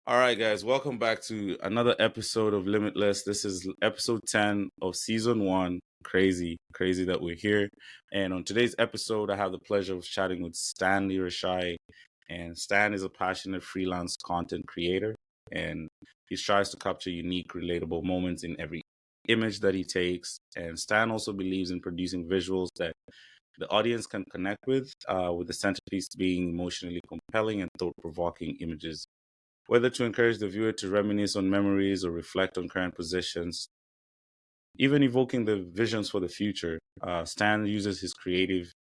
All right, guys, welcome back to another episode of Limitless. This is episode 10 of season one. Crazy, crazy that we're here. And on today's episode, I have the pleasure of chatting with Stanley Reshai. And Stan is a passionate freelance content creator, and he tries to capture unique, relatable moments in every image that he takes. And Stan also believes in producing visuals that the audience can connect with the centerpiece being emotionally compelling and thought-provoking images. Whether to encourage the viewer to reminisce on memories or reflect on current positions, even evoking the visions for the future, Stan uses his creative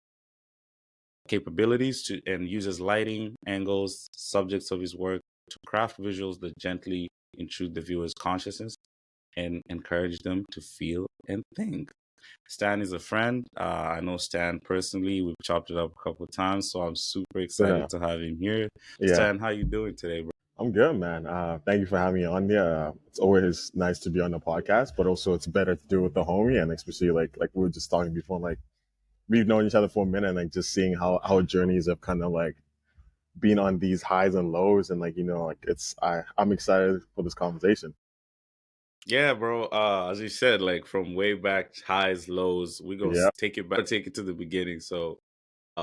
capabilities to and uses lighting, angles, subjects of his work to craft visuals that gently intrude the viewer's consciousness and encourage them to feel and think. Stan is a friend. I know Stan personally. We've chopped it up a couple of times, so I'm super Yeah, excited to have him here. yeah, Stan, how you doing today, bro? I'm good, man. Thank you for having me on there. It's always nice to be on the podcast, but also it's better to do it with the homie, and especially like we were just talking before, like we've known each other for a minute, and like just seeing how our journeys have kind of like been on these highs and lows, and like like I'm excited for this conversation. Yeah, bro. As you said, like from way back, highs, lows, we gonna Yeah, take it back, take it to the beginning. So,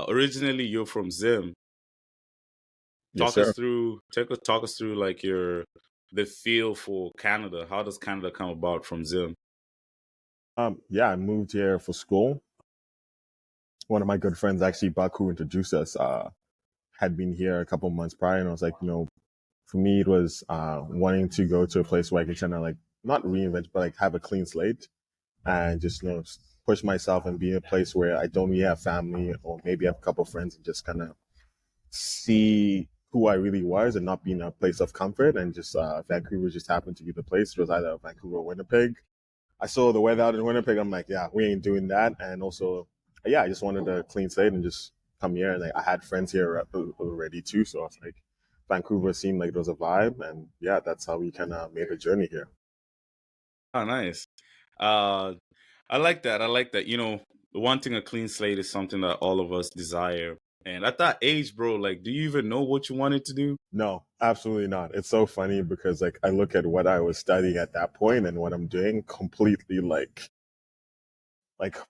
originally, you're from Zim. yes, sir. Talk us through like the feel for Canada. How does Canada come about from Zim? Yeah, I moved here for school. One of my good friends, actually, Baku, introduced us. Had been here a couple months prior, and I was like, for me, it was wanting to go to a place where I can kind of like not reinvent, but like have a clean slate and just push myself and be in a place where I don't really have family or maybe have a couple of friends and just kind of see who I really was and not be in a place of comfort. And just Vancouver just happened to be the place. It was either Vancouver or Winnipeg. I saw the weather out in Winnipeg. I'm like, yeah, we ain't doing that. And also, yeah, I just wanted a clean slate and just come here. And like, I had friends here already too. So I was like, Vancouver seemed like it was a vibe. And yeah, that's how we kind of made a journey here. Oh, nice. Uh, I like that. I like that. Wanting a clean slate is something that all of us desire. And at that age, bro, like, do you even know what you wanted to do? No, absolutely not. It's so funny because like I look at what I was studying at that point and what I'm doing completely like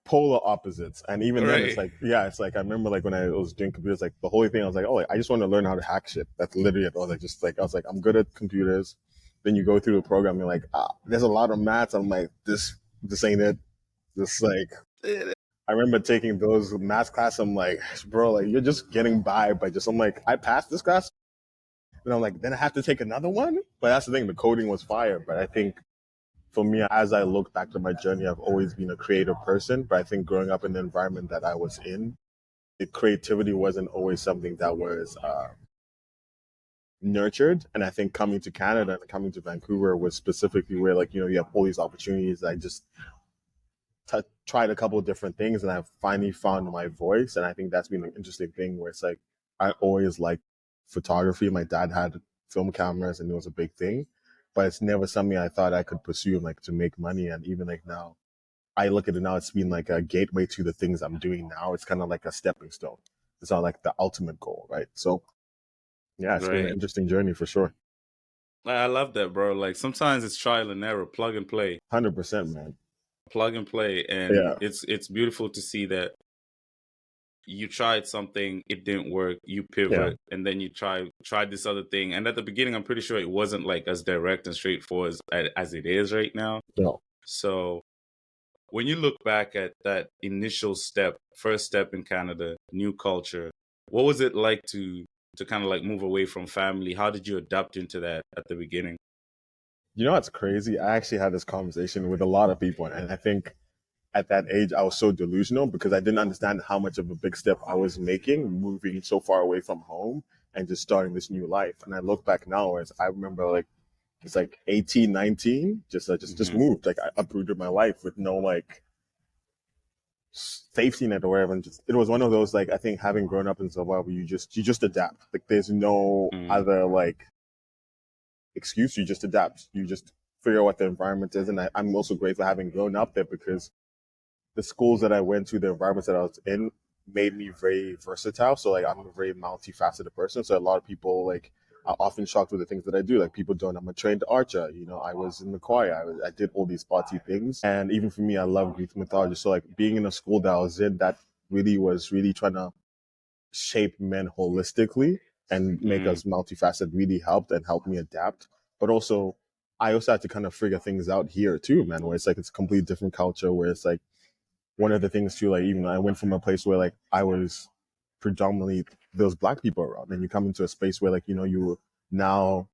polar opposites. And even then it's Right. like, yeah, it's like I remember like when I was doing computers, like the whole thing I was like, oh, like, I just want to learn how to hack shit. That's literally it. I was like, I'm good at computers. Then you go through the program, you're like, there's a lot of maths. I'm like, this ain't it. This like I remember taking those math class. I'm like, bro, like you're just getting by just I'm like, I passed this class. And I'm like, then I have to take another one? But that's the thing, the coding was fire. But I think for me, as I look back to my journey, I've always been a creative person. But I think growing up in the environment that I was in, the creativity wasn't always something that was nurtured. And I think coming to Canada and coming to Vancouver was specifically where, like, you have all these opportunities. I just tried a couple of different things and I finally found my voice. And I think that's been an interesting thing where it's like, I always liked photography. My dad had film cameras and it was a big thing, but it's never something I thought I could pursue like to make money. And even like now, I look at it now, it's been like a gateway to the things I'm doing now. It's kind of like a stepping stone. It's not like the ultimate goal, right? So yeah, it's been an Right. interesting journey for sure. I love that, bro. Like sometimes it's trial and error, plug and play, 100%, man. plug and play, and Yeah. it's beautiful to see that you tried something, it didn't work, you Yeah. pivot, and then you tried this other thing. And at the beginning, I'm pretty sure it wasn't like as direct and straightforward as it is right now. No. So when you look back at that initial first step in Canada, new culture, what was it like to kind of like move away from family? How did you adapt into that at the beginning? You know what's crazy? I actually had this conversation with a lot of people, and I think at that age I was so delusional because I didn't understand how much of a big step I was making, moving so far away from home and just starting this new life. And I look back now as I remember like it's like 18, 19, just Hmm. moved. Like I uprooted my life with no like safety net or whatever. And just it was one of those like I think having grown up in Zimbabwe, you just adapt. Like there's no Mm. other like excuse. You just adapt. You just figure out what the environment is. And I'm also grateful having grown up there because the schools that I went to, the environments that I was in, made me very versatile. So like I'm a very multifaceted person. So a lot of people like are often shocked with the things that I do. Like people don't. I'm a trained archer. I was in the choir. I did all these arty things. And even for me, I love Greek mythology. So like being in a school that I was in, that really was really trying to shape men holistically and make us multifaceted, really helped me adapt. But also, I also had to kind of figure things out here too, man, where it's like it's a completely different culture, where it's like one of the things too, like even I went from a place where like I was predominantly there was black people around, and you come into a space where like you were now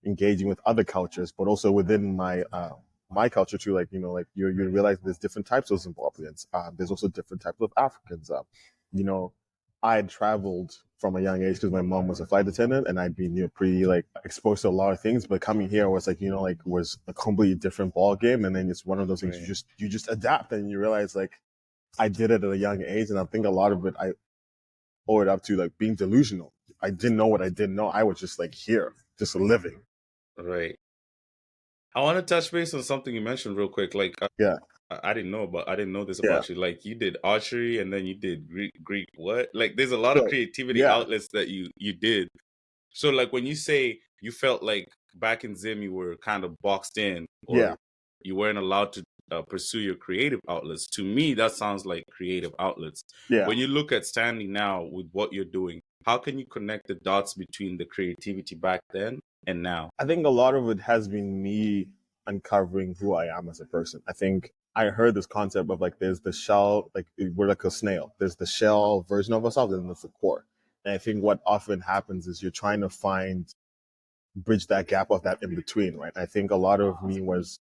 engaging with other cultures, but also within my culture too, like like you realize there's different types of Zimbabweans. There's also different types of Africans. You know, I had traveled from a young age because my mom was a flight attendant, and I'd been pretty like exposed to a lot of things. But coming here was like like was a completely different ball game, and then it's one of those things you just adapt, and you realize like I did it at a young age, and I think a lot of it I owe it up to like being delusional. I didn't know what I didn't know. I was just like here, just living. Right. I want to touch base on something you mentioned real quick. Like, Yeah. I didn't know this Yeah. about you. Like, you did archery and then you did Greek what? Like, there's a lot of So, creativity yeah. outlets that you did. So, like, when you say you felt like back in Zim you were kind of boxed in, or Yeah. you weren't allowed to pursue your creative outlets, to me that sounds like creative outlets. Yeah. When you look at Stanley now with what you're doing, how can you connect the dots between the creativity back then and now? I think a lot of it has been me uncovering who I am as a person. I think I heard this concept of like there's the shell, like we're like a snail. There's the shell version of ourselves, and there's the core. And I think what often happens is you're trying to bridge that gap of that in between, right? I think a lot of me was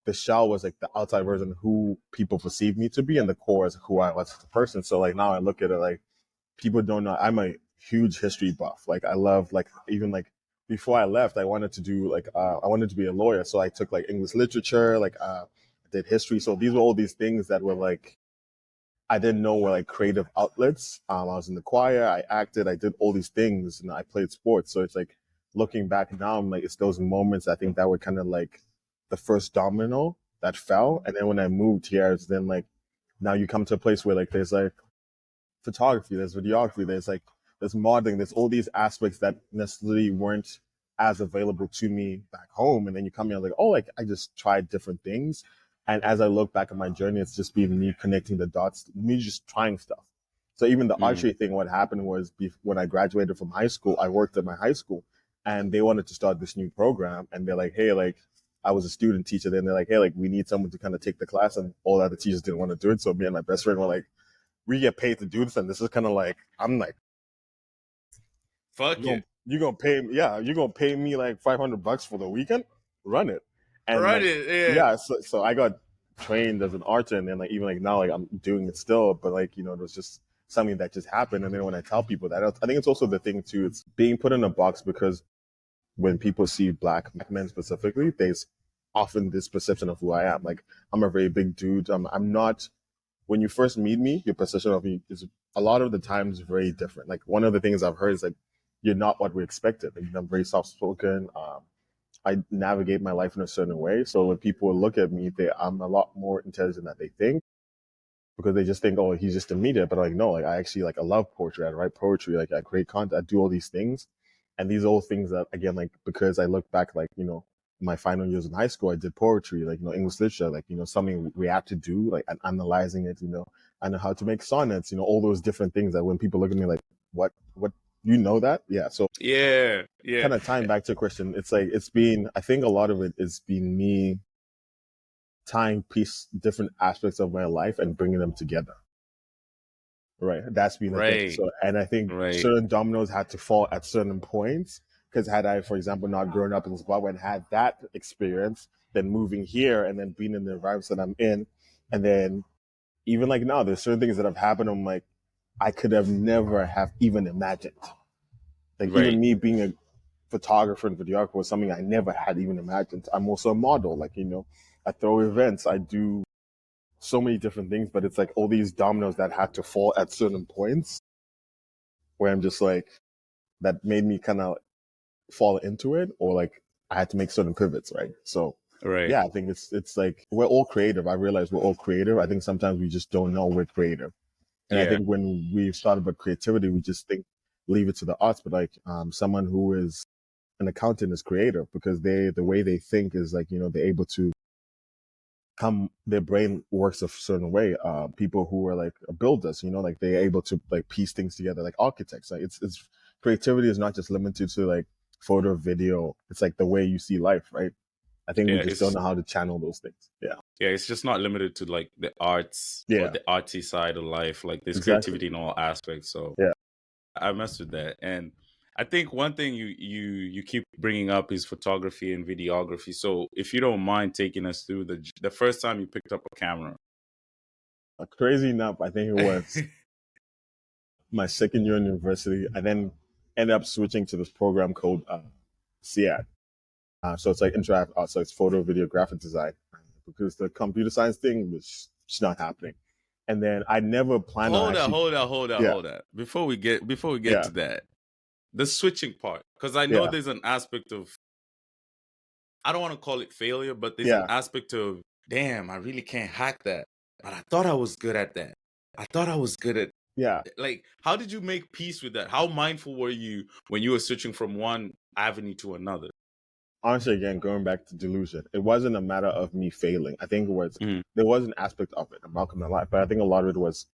the shell was like the outside version of who people perceive me to be, and the core is who I was as a person. So like now I look at it like people don't know I'm a huge history buff. Like I love like even like before I left, I wanted to do like I wanted to be a lawyer, so I took like English literature, like I did history. So these were all these things that were like I didn't know were like creative outlets. I was in the choir, I acted, I did all these things, and I played sports. So it's like looking back now, I'm like it's those moments I think that were kind of like the first domino that fell. And then when I moved here, it's then like now you come to a place where like there's like photography, there's videography, there's modeling, there's all these aspects that necessarily weren't as available to me back home. And then you come here like, oh, like I just tried different things. And as I look back at my journey, it's just been me connecting the dots, me just trying stuff. So even the archery thing, what happened was when I graduated from high school, I worked at my high school, and they wanted to start this new program. And they're like, hey, like I was a student teacher. Then they're like, hey, like we need someone to kind of take the class, and all the other teachers didn't want to do it. So me and my best friend were like, we get paid to do this, and this is kind of like I'm like, fuck it, you're gonna pay me, yeah, you're gonna pay me like $500 for the weekend, run it. And run like, it, yeah, so I got trained as an archer, and then like even like now like I'm doing it still, but like it was just something that just happened. And then when I tell people that, I think it's also the thing too, it's being put in a box, because when people see black men specifically, there's often this perception of who I am. Like I'm a very big dude. I'm not. When you first meet me, your perception of me is a lot of the times very different. Like one of the things I've heard is like, you're not what we expected. Like, I'm very soft spoken. I navigate my life in a certain way. So when people look at me, I'm a lot more intelligent than they think, because they just think, oh, he's just a media. But like, no, like I actually like I love poetry. I write poetry. Like I create content. I do all these things, and these are all things that again, like because I look back, like my final years in high school, I did poetry, like English literature, like something we have to do, like analyzing it. I know how to make sonnets. All those different things that when people look at me like, what, that? Yeah. So yeah. kind of tying back to your question, it's like I think a lot of it is been me tying different aspects of my life and bringing them together. Right. That's been the thing. So, and I think certain dominoes had to fall at certain points, because had I, for example, not grown up in Zimbabwe and had that experience, then moving here and then being in the environments that I'm in, and then even like now, there's certain things that have happened. I'm like, I could have never have even imagined. Like even me being a photographer and videographer was something I never had even imagined. I'm also a model. Like, I throw events, I do so many different things, but it's like all these dominoes that had to fall at certain points where I'm just like, that made me kind of fall into it, or like I had to make certain pivots, right? So yeah, I think it's like we're all creative. I realize we're all creative. I think sometimes we just don't know we're creative. And I think when we've thought about creativity, we just think, leave it to the arts, but like someone who is an accountant is creative because the way they think is like, they're able to their brain works a certain way. People who are like builders, like they're able to like piece things together, like architects. Like it's creativity is not just limited to like photo, video. It's like the way you see life, right? I think we just don't know how to channel those things. Yeah. Yeah, it's just not limited to like the arts or the artsy side of life. Like there's creativity in all aspects. So yeah, I mess with that. And I think one thing you keep bringing up is photography and videography. So if you don't mind taking us through the first time you picked up a camera. Crazy enough, I think it was my second year in university. I then ended up switching to this program called SIAD. So it's like interactive art, so it's photo, video, graphic design, because the computer science thing was just not happening. And then I never planned on actually... Hold on. Before we get to that, the switching part, because I know there's an aspect of, I don't want to call it failure, but there's an aspect of, damn, I really can't hack that, but I thought I was good at that. I thought I was good at like, how did you make peace with that? How mindful were you when you were switching from one avenue to another? Honestly, again, going back to delusion, it wasn't a matter of me failing. I think it was, there was an aspect of it, I'm not gonna lie, but I think a lot of it was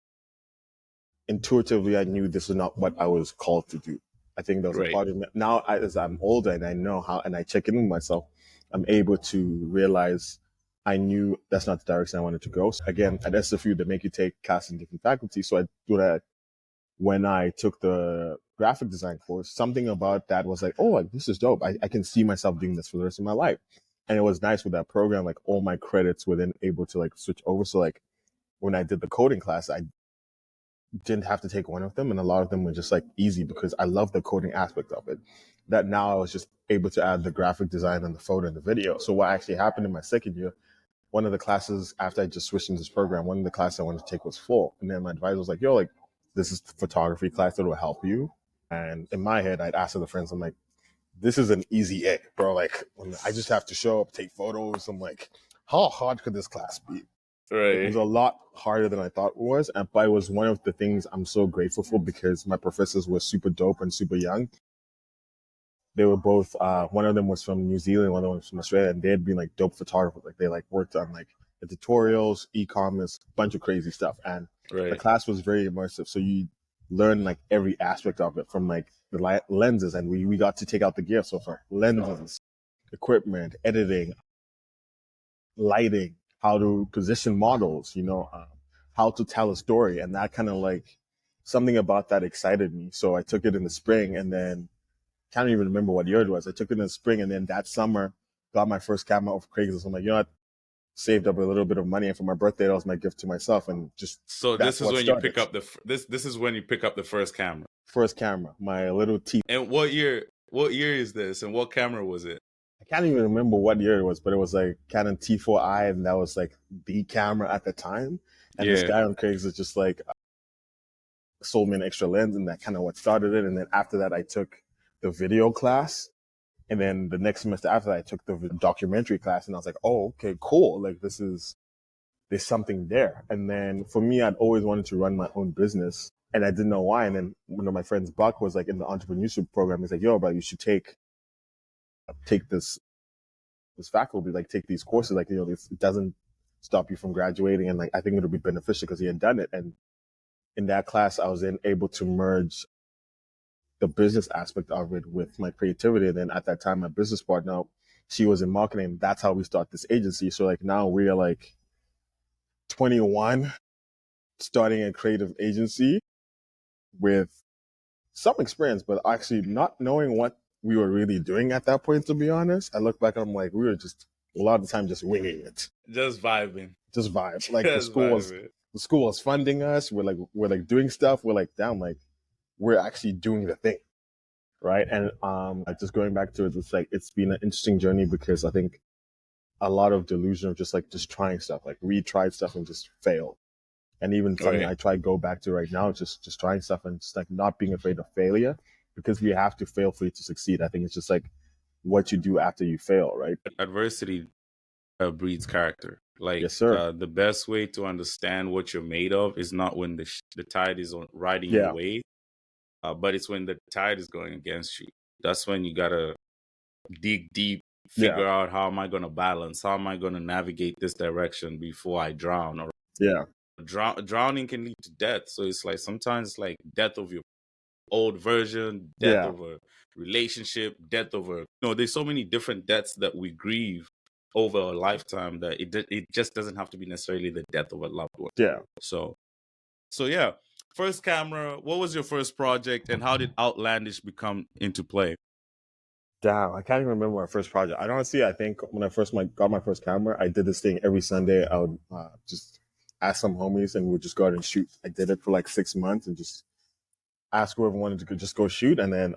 intuitively, I knew this is not what I was called to do. I think there was a part of me. Now, as I'm older and I know how, and I check in with myself, I'm able to realize I knew that's not the direction I wanted to go. So again, at SFU, they make you take classes in different faculties. So I do that when I took the graphic design course. Something about that was like, oh, like, this is dope. I can see myself doing this for the rest of my life. And it was nice with that program, like all my credits were then able to like switch over. So like when I did the coding class, I didn't have to take one of them, and a lot of them were just like easy because I love the coding aspect of it. That now I was just able to add the graphic design and the photo and the video. So what actually happened in my second year, one of the classes after I just switched into this program, one of the classes I wanted to take was full. And then my advisor was like, yo, like, this is the photography class that will help you. And in my head, I'd asked other friends, I'm like, this is an easy A, bro. Like, I just have to show up, take photos. I'm like, how hard could this class be? It was a lot harder than I thought it was. But it was one of the things I'm so grateful for because my professors were super dope and super young. They were both, one of them was from New Zealand, one of them was from Australia, and they had been like dope photographers. Like they like worked on like the tutorials, e-commerce, bunch of crazy stuff. And the class was very immersive. So you learn like every aspect of it from like the lenses. And we got to take out the gear. So for lenses, equipment, editing, lighting, how to position models, how to tell a story. And that kind of like something about that excited me. So I took it in the spring and then can't even remember what year it was. I took it in the spring and then that summer got my first camera off Craigslist. I'm like, saved up a little bit of money, and for my birthday, that was my gift to myself. And just so this is when you pick up this is when you pick up the first camera. First camera, my little T. And what year is this? And what camera was it? I can't even remember what year it was, but it was like Canon T4i, and that was like the camera at the time. And this guy on Craigslist just like sold me an extra lens, and that kind of what started it. And then after that, I took the video class. And then the next semester after that, I took the documentary class, and I was like, oh, okay, cool. Like there's something there. And then for me, I'd always wanted to run my own business, and I didn't know why. And then one of my friends, Buck, was like in the entrepreneurship program. He's like, yo, bro, you should take this faculty, like take these courses. Like, it doesn't stop you from graduating. And like, I think it'll be beneficial because he had done it. And in that class, I was then able to merge the business aspect of it with my creativity. And then at that time, my business partner, she was in marketing. That's how we start this agency. So like now we are like 21, starting a creative agency with some experience, but actually not knowing what we were really doing at that point, to be honest. I look back and I'm like, we were just a lot of the time just winging it. Just vibing. Just vibe. Like the school was funding us. We're like doing stuff. We're like, damn, like we're actually doing the thing. Right. And just going back to it, it's been an interesting journey because I think a lot of delusion of just trying stuff, like we tried stuff and just failed. And even something I try to go back to right now, just trying stuff and just like not being afraid of failure, because we have to fail for you to succeed. I think it's just like what you do after you fail, right? Adversity breeds character. Like, yes, sir. The best way to understand what you're made of is not when the tide is riding your way, but it's when the tide is going against you. That's when you gotta dig deep, Yeah. figure out how am I gonna balance, how am I gonna navigate this direction before I drown. Or Yeah. drowning can lead to death. So it's like sometimes it's like death of your old version, death Yeah. of a relationship, death of a there's so many different deaths that we grieve over a lifetime that it just doesn't have to be necessarily the death of a loved one. Yeah. So yeah. First camera, what was your first project and how did Outlandish become into play? Damn, I can't even remember my first project. I think when I first got my first camera, I did this thing every Sunday. I would just ask some homies and we'd just go out and shoot. I did it for like 6 months and just ask whoever wanted to just go shoot. And then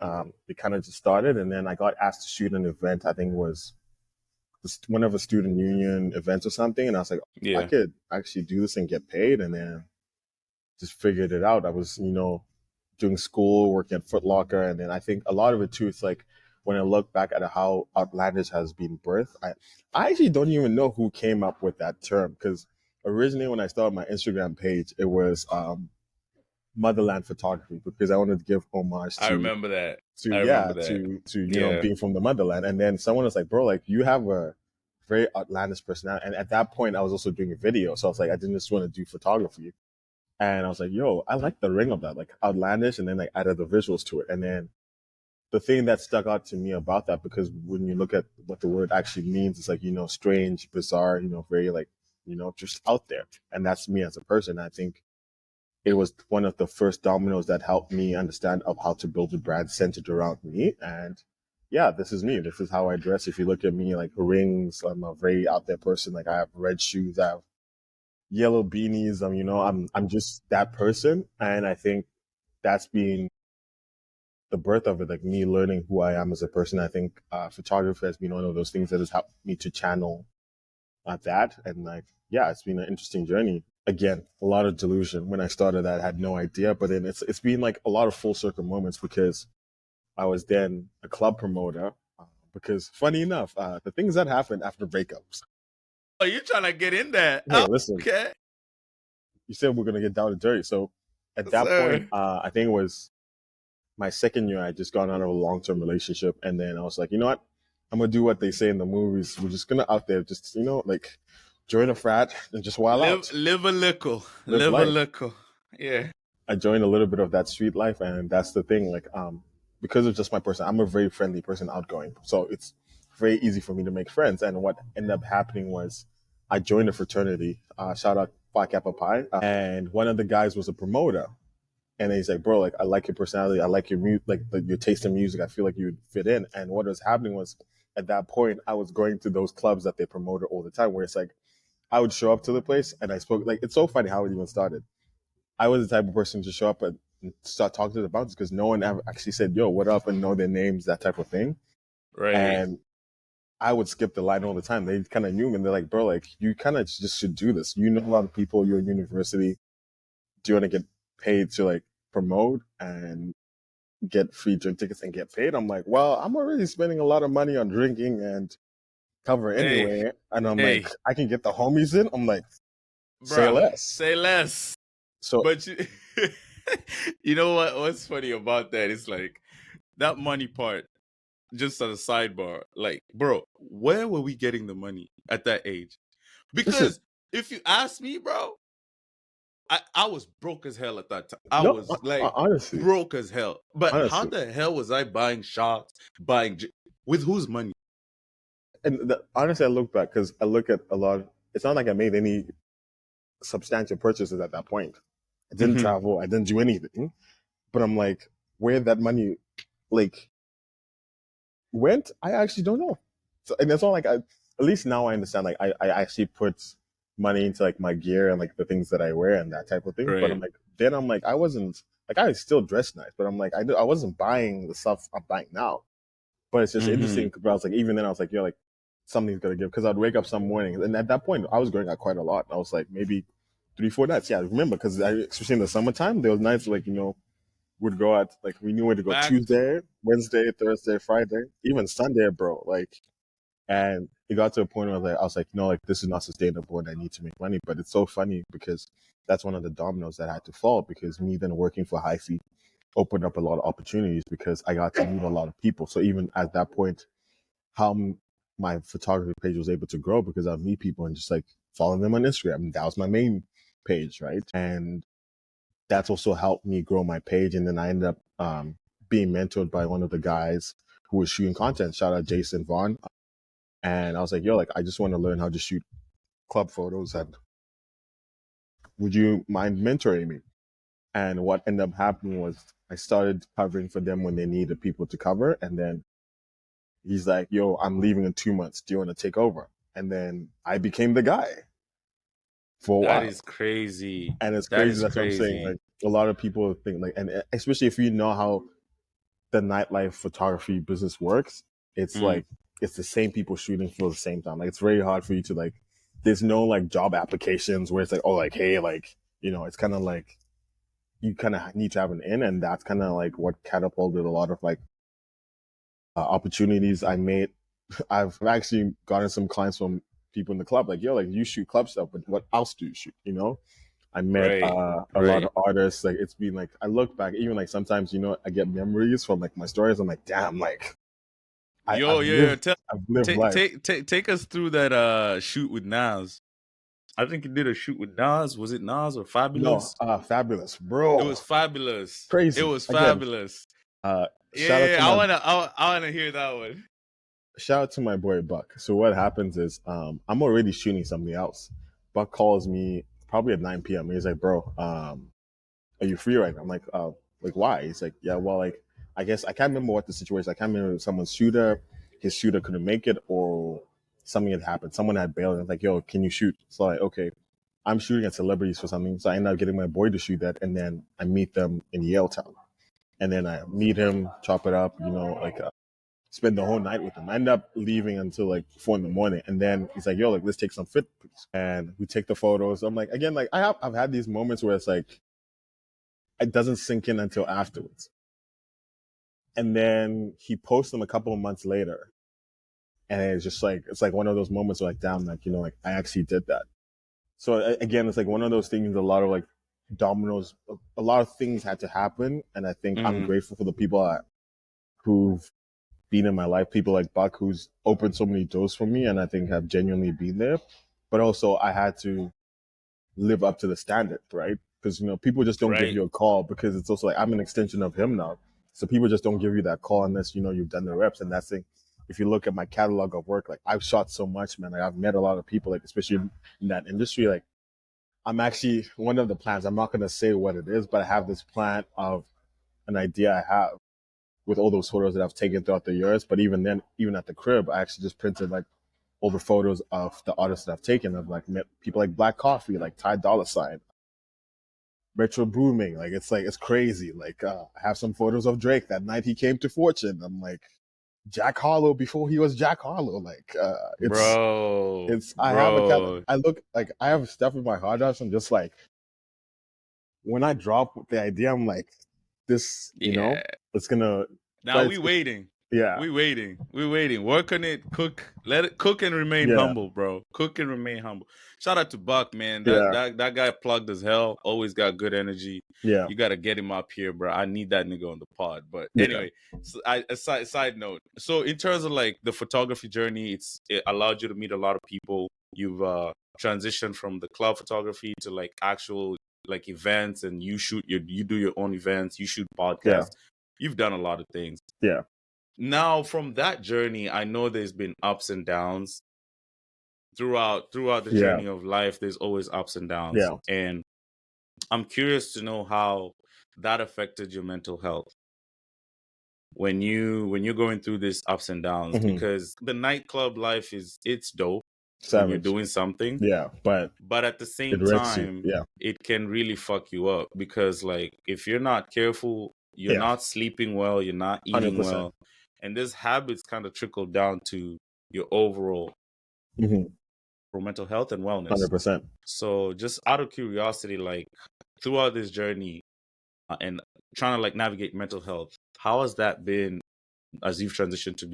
it kind of just started. And then I got asked to shoot an event. I think it was one of a student union events or something. And I was like, I Yeah. could actually do this and get paid. And then just figured it out. I was, doing school, working at Foot Locker. And then I think a lot of it too, it's like when I look back at how Outlandish has been birthed, I actually don't even know who came up with that term. Because originally when I started my Instagram page, it was motherland photography because I wanted to give homage I to remember that. to I yeah remember that. to Yeah. being from the motherland. And then someone was like, bro, like you have a very outlandish personality. And at that point I was also doing a video, so I was like, I didn't just want to do photography. And I was like, yo, I like the ring of that, like outlandish. And then I added the visuals to it. And then the thing that stuck out to me about that, because when you look at what the word actually means, it's like, strange, bizarre, very like, just out there. And that's me as a person. I think it was one of the first dominoes that helped me understand of how to build a brand centered around me. And yeah, this is me. This is how I dress. If you look at me, like rings, I'm a very out there person. Like I have red shoes, I have yellow beanies. I'm just that person. And I think that's been the birth of it, like me learning who I am as a person. I think photography has been one of those things that has helped me to channel that. And like, yeah, it's been an interesting journey. Again, a lot of delusion. When I started that, I had no idea, but then it's been like a lot of full circle moments because I was then a club promoter. Because funny enough, the things that happened after breakups. Oh, you're trying to get in there. Hey, listen, Okay. you said we're gonna get down and dirty. So at that Sir. point, I think it was my second year. I just got out of a long term relationship, and then I was like, you know what? I'm gonna do what they say in the movies. We're just gonna out there, just like join a frat and just wild out, Live a little. live Live a life. little. Yeah. I joined a little bit of that street life, and that's the thing. Like, because of just my person, I'm a very friendly person, outgoing, so it's very easy for me to make friends. And what ended up happening was, I joined a fraternity. Shout out Phi Kappa Pi, and one of the guys was a promoter, and he's like, "Bro, like I like your personality, I like your your taste in music. I feel like you would fit in." And what was happening was, at that point, I was going to those clubs that they promoted all the time, where it's like I would show up to the place and I spoke. Like it's so funny how it even started. I was the type of person to show up and start talking to the bouncers because no one ever actually said, "Yo, what up?" and know their names, that type of thing. Right. And I would skip the line all the time. They kind of knew me, and they're like, "Bro, like you kind of just should do this. You know a lot of people. You're in university. Do you want to get paid to like promote and get free drink tickets and get paid?" I'm like, "Well, I'm already spending a lot of money on drinking and cover anyway." Hey. And I'm Hey. like, "I can get the homies in." I'm like, "Say Bruh, less." say less. So But you know what's funny about that? It's like that money part, just as a sidebar, like, bro, where were we getting the money at that age? listen, Because if you ask me, bro, I was broke as hell at that time. I no, was like honestly, broke as hell. But how honestly, the hell was I buying shots, with whose money? and honestly, I look back because I look at a lot. It's not like I made any substantial purchases at that point. I didn't Mm-hmm. travel. I didn't do anything. But I'm like, where that money like went, I actually don't know. So, and it's not like at least now I understand. Like I actually put money into like my gear and like the things that I wear and that type of thing. But I'm Right. like, then I'm like, I wasn't like I still dress nice, but I'm like, I wasn't buying the stuff I'm buying now. But it's just Mm-hmm. interesting. But I was like, even then, I was like, like something's gonna give because I'd wake up some morning, and at that point, I was going out quite a lot. I was like, maybe 3, 4 nights. Yeah, I remember because especially in the summertime, there was nights like would go out like we knew where to go Back Tuesday, Wednesday, Thursday, Friday, even Sunday, bro. Like, and it got to a point where I was like, like this is not sustainable, and I need to make money. But it's so funny because that's one of the dominoes that had to fall because me then working for HiFi opened up a lot of opportunities because I got to meet a lot of people. So even at that point, how my photography page was able to grow because I meet people and just like follow them on Instagram. That was my main page, right? And that's also helped me grow my page. And then I ended up being mentored by one of the guys who was shooting content. Shout out Jason Vaughn. And I was like, yo, like I just want to learn how to shoot club photos, and would you mind mentoring me? And what ended up happening was I started covering for them when they needed people to cover. And then he's like, yo, I'm leaving in 2 months. Do you want to take over? And then I became the guy for a That while. is crazy. And it's That crazy. is That's what I'm saying. crazy. Like a lot of people think like, and especially if you know how the nightlife photography business works, it's like, it's the same people shooting for the same time. Like it's very hard for you to like, there's no like job applications where it's like, oh, like, hey, like, you know, it's kind of like, you kind of need to have an in, and that's kind of like what catapulted a lot of like opportunities I made. I've actually gotten some clients from people in the club, like, yo, like you shoot club stuff, but what else do you shoot? You know, I met Right. a lot Right. of artists. Like it's been like, I look back, even like sometimes, you know, I get memories from like my stories. I'm like, damn, like Yo, yeah, I've lived life. take us through that shoot with Nas. I think you did a shoot with Nas. Was it Nas or No, Fabulous? fabulous, It bro. was fabulous. It Crazy. was Again, fabulous. shout out Yeah, to my I wanna hear that one. shout out to my boy Buck. So what happens is I'm already shooting something else. Buck calls me probably at 9 p.m. He's like, bro, are you free right now? I'm like why? He's like, yeah, well, like I guess I can't remember what the situation. I can't remember if someone's shooter, his shooter couldn't make it, or something had happened. Someone had bailed. And I was like, yo, can you shoot? So like, okay, I'm shooting at celebrities for something. So I end up getting my boy to shoot that, and then I meet them in Yale Town, and then I meet him, chop it up, you know, like spend the whole night with him. I end up leaving until like 4 in the morning, and then he's like, yo, like let's take some fit pics, and we take the photos. I'm like, again, like I've had these moments where it's like it doesn't sink in until afterwards. And then he posts them a couple of months later. And it's like one of those moments where like, damn, like, you know, like I actually did that. So again, it's like one of those things, a lot of like dominoes, a lot of things had to happen. And I think I'm grateful for the people who've been in my life, people like Buck, who's opened so many doors for me and I think have genuinely been there. But also I had to live up to the standard, right? Because, you know, people just don't give Right. you a call because it's also like I'm an extension of him now. So people just don't give you that call unless, you know, you've done the reps. And that's the thing. If you look at my catalog of work, like I've shot so much, man. Like I've met a lot of people, like especially in that industry. Like I'm actually one of the plans. I'm not gonna say what it is, but I have this plan of an idea I have with all those photos that I've taken throughout the years. But even then, even at the crib, I actually just printed like all the photos of the artists that I've taken. I've like met people like Black Coffee, like Ty Dolla Sign, Retro Booming. Like it's crazy. Like I have some photos of Drake that night he came to Fortune. I'm like Jack Harlow before he was Jack Harlow. Like it's I have a Bro. I look like I have stuff in my hard drives. I'm just like when I drop the idea, I'm like this. You know, Yeah. it's gonna. Now But we waiting. yeah, We waiting. We waiting. Work on it. Cook. Let it cook and remain yeah, humble, bro. Cook and remain humble. Shout out to Buck, man. That yeah, that that guy plugged as hell. Always got good energy. yeah, You got to get him up here, bro. I need that nigga on the pod. But yeah, anyway, so side note. So in terms of like the photography journey, it allowed you to meet a lot of people. You've transitioned from the club photography to like actual like events, and you do your own events. You shoot yeah, podcasts. You've done a lot of things. yeah, Now, from that journey, I know there's been ups and downs throughout the yeah, journey of life. There's always ups and downs, yeah. and I'm curious to know how that affected your mental health when you're going through these ups and downs. Mm-hmm. Because the nightclub life it's dope when you're Savage. doing something, Yeah, but but at the it same wrecks you. time, Yeah, it can really fuck you up because like if you're not careful, you're yeah, not sleeping well, you're not 100%. eating well, and these habits kind of trickle down to your overall Mm-hmm. mental health and wellness. 100%. So just out of curiosity, like throughout this journey and trying to like navigate mental health, how has that been as you've transitioned to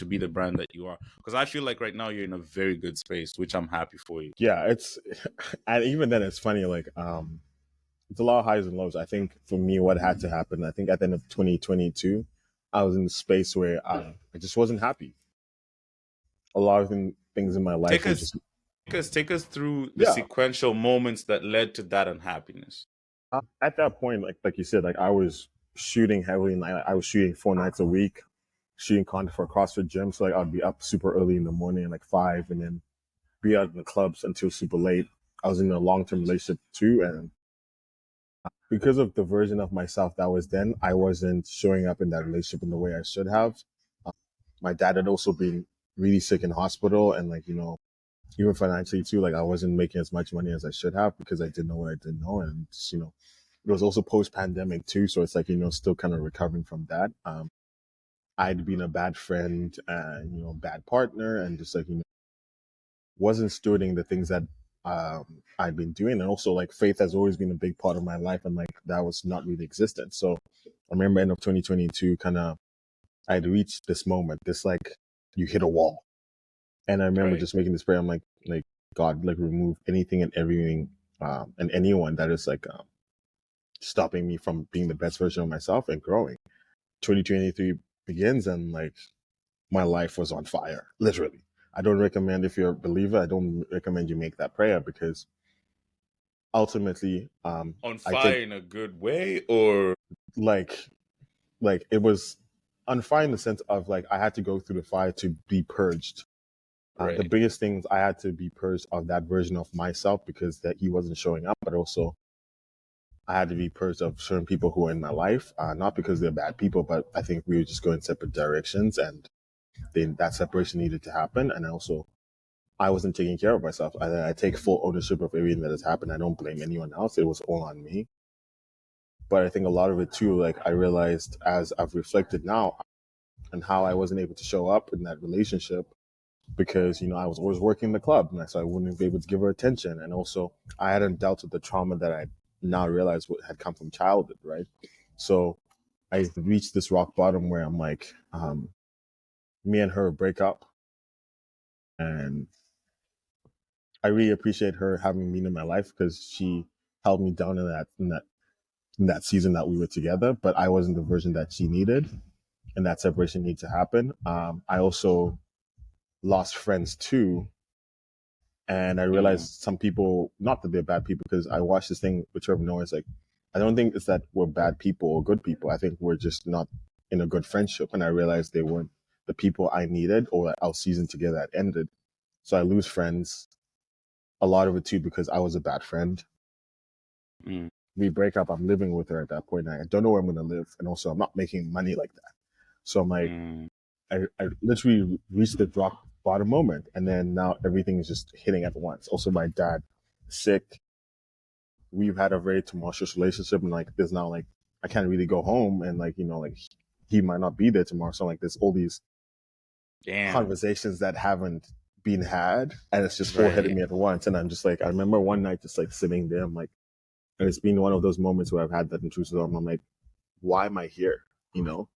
be the brand that you are? Because I feel like right now you're in a very good space, which I'm happy for you. Yeah, it's and even then it's funny. Like it's a lot of highs and lows. I think for me, what had to happen, I think at the end of 2022, I was in a space where I just wasn't happy. A lot of things in my life Take were us, just, take us through the yeah. sequential moments that led to that unhappiness. At that point, like you said, like I was shooting heavily, and I was shooting 4 nights a week, shooting content for a CrossFit gym. So like I'd be up super early in the morning, like 5, and then be out in the clubs until super late. I was in a long term relationship too, and because of the version of myself that was then, I wasn't showing up in that relationship in the way I should have. My dad had also been really sick in hospital, and like even financially too, like I wasn't making as much money as I should have because I didn't know what I didn't know, and just, it was also post pandemic too, so it's like still kind of recovering from that. I'd been a bad friend and bad partner, and just like wasn't stewarding the things that I'd been doing. And also like faith has always been a big part of my life, and like that was not really existent. So I remember end of 2022 kind of I'd reached this moment, this like you hit a wall. And I remember Right. just making this prayer. I'm like God, like remove anything and everything and anyone that is like stopping me from being the best version of myself and growing. 2023 begins, and like my life was on fire, literally. I don't recommend, if you're a believer, I don't recommend you make that prayer, because ultimately, On I take fire in a good way, or like it was on fire in the sense of like I had to go through the fire to be purged. The right? biggest things, I had to be purged of that version of myself because that he wasn't showing up, but also I had to be purged of certain people who were in my life, not because they're bad people, but I think we were just going separate directions, and then that separation needed to happen. And also, I wasn't taking care of myself. I take full ownership of everything that has happened. I don't blame anyone else. It was all on me. But I think a lot of it too, like I realized as I've reflected now, and how I wasn't able to show up in that relationship because I was always working the club, and so I wouldn't be able to give her attention. And also, I hadn't dealt with the trauma that I now realized what had come from childhood, right? So I reached this rock bottom where I'm like, me and her break up, and I really appreciate her having me in my life because she held me down in that season that we were together. But I wasn't the version that she needed, and that separation needed to happen. I also lost friends too, and I Mm, realized some people, not that they're bad people, because I watched this thing with Trevor Noah. It's like I don't think it's that we're bad people or good people. I think we're just not in a good friendship, and I realized they weren't the people I needed, or our season together had ended. So I lose friends, a lot of it too because I was a bad friend. mm, We break up. I'm living with her at that point. And I don't know where I'm going to live, and also I'm not making money like that. So I'm like, mm. I literally reached the rock bottom moment, and then now everything is just hitting at once. Also, my dad sick. We've had a very tumultuous relationship, and like there's now like I can't really go home, and like like he might not be there tomorrow. So like there's all these Damn. conversations that haven't been had, and it's just all hitting Right. me at once. And I'm just like, I remember one night just like sitting there. I'm like, and it's been one of those moments where I've had that intrusive thought. I'm like, why am I here? You know?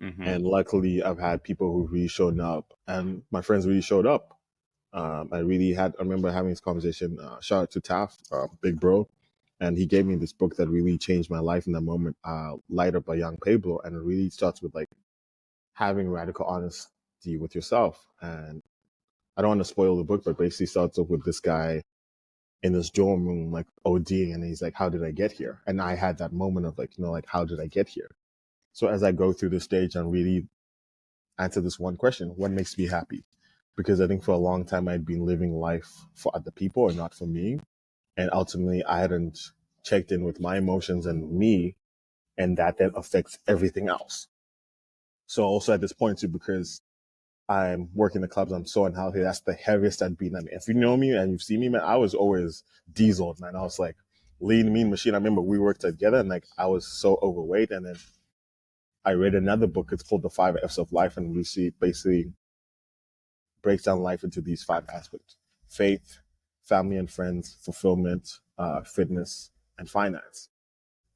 Mm-hmm. And luckily, I've had people who really showed up, and my friends really showed up. I really had. I remember having this conversation. Shout out to Taff, big bro, and he gave me this book that really changed my life in that moment. Light Up by Young Pablo, and it really starts with like having radical honesty with yourself. And I don't want to spoil the book, but basically starts off with this guy in this dorm room, like ODing, and he's like, "How did I get here?" And I had that moment of like, like, how did I get here? So as I go through the stage and really answer this one question, what makes me happy? Because I think for a long time I'd been living life for other people and not for me. And ultimately I hadn't checked in with my emotions and me, and that then affects everything else. So also at this point too, because I'm working the clubs, I'm so unhealthy. That's the heaviest I'd been. I mean, if you know me and you've seen me, man, I was always dieseled, man. I was like lean, mean machine. I remember we worked together, and like I was so overweight. And then I read another book. It's called The Five F's of Life, and we see basically breaks down life into these five aspects: faith, family and friends, fulfillment, fitness, and finance.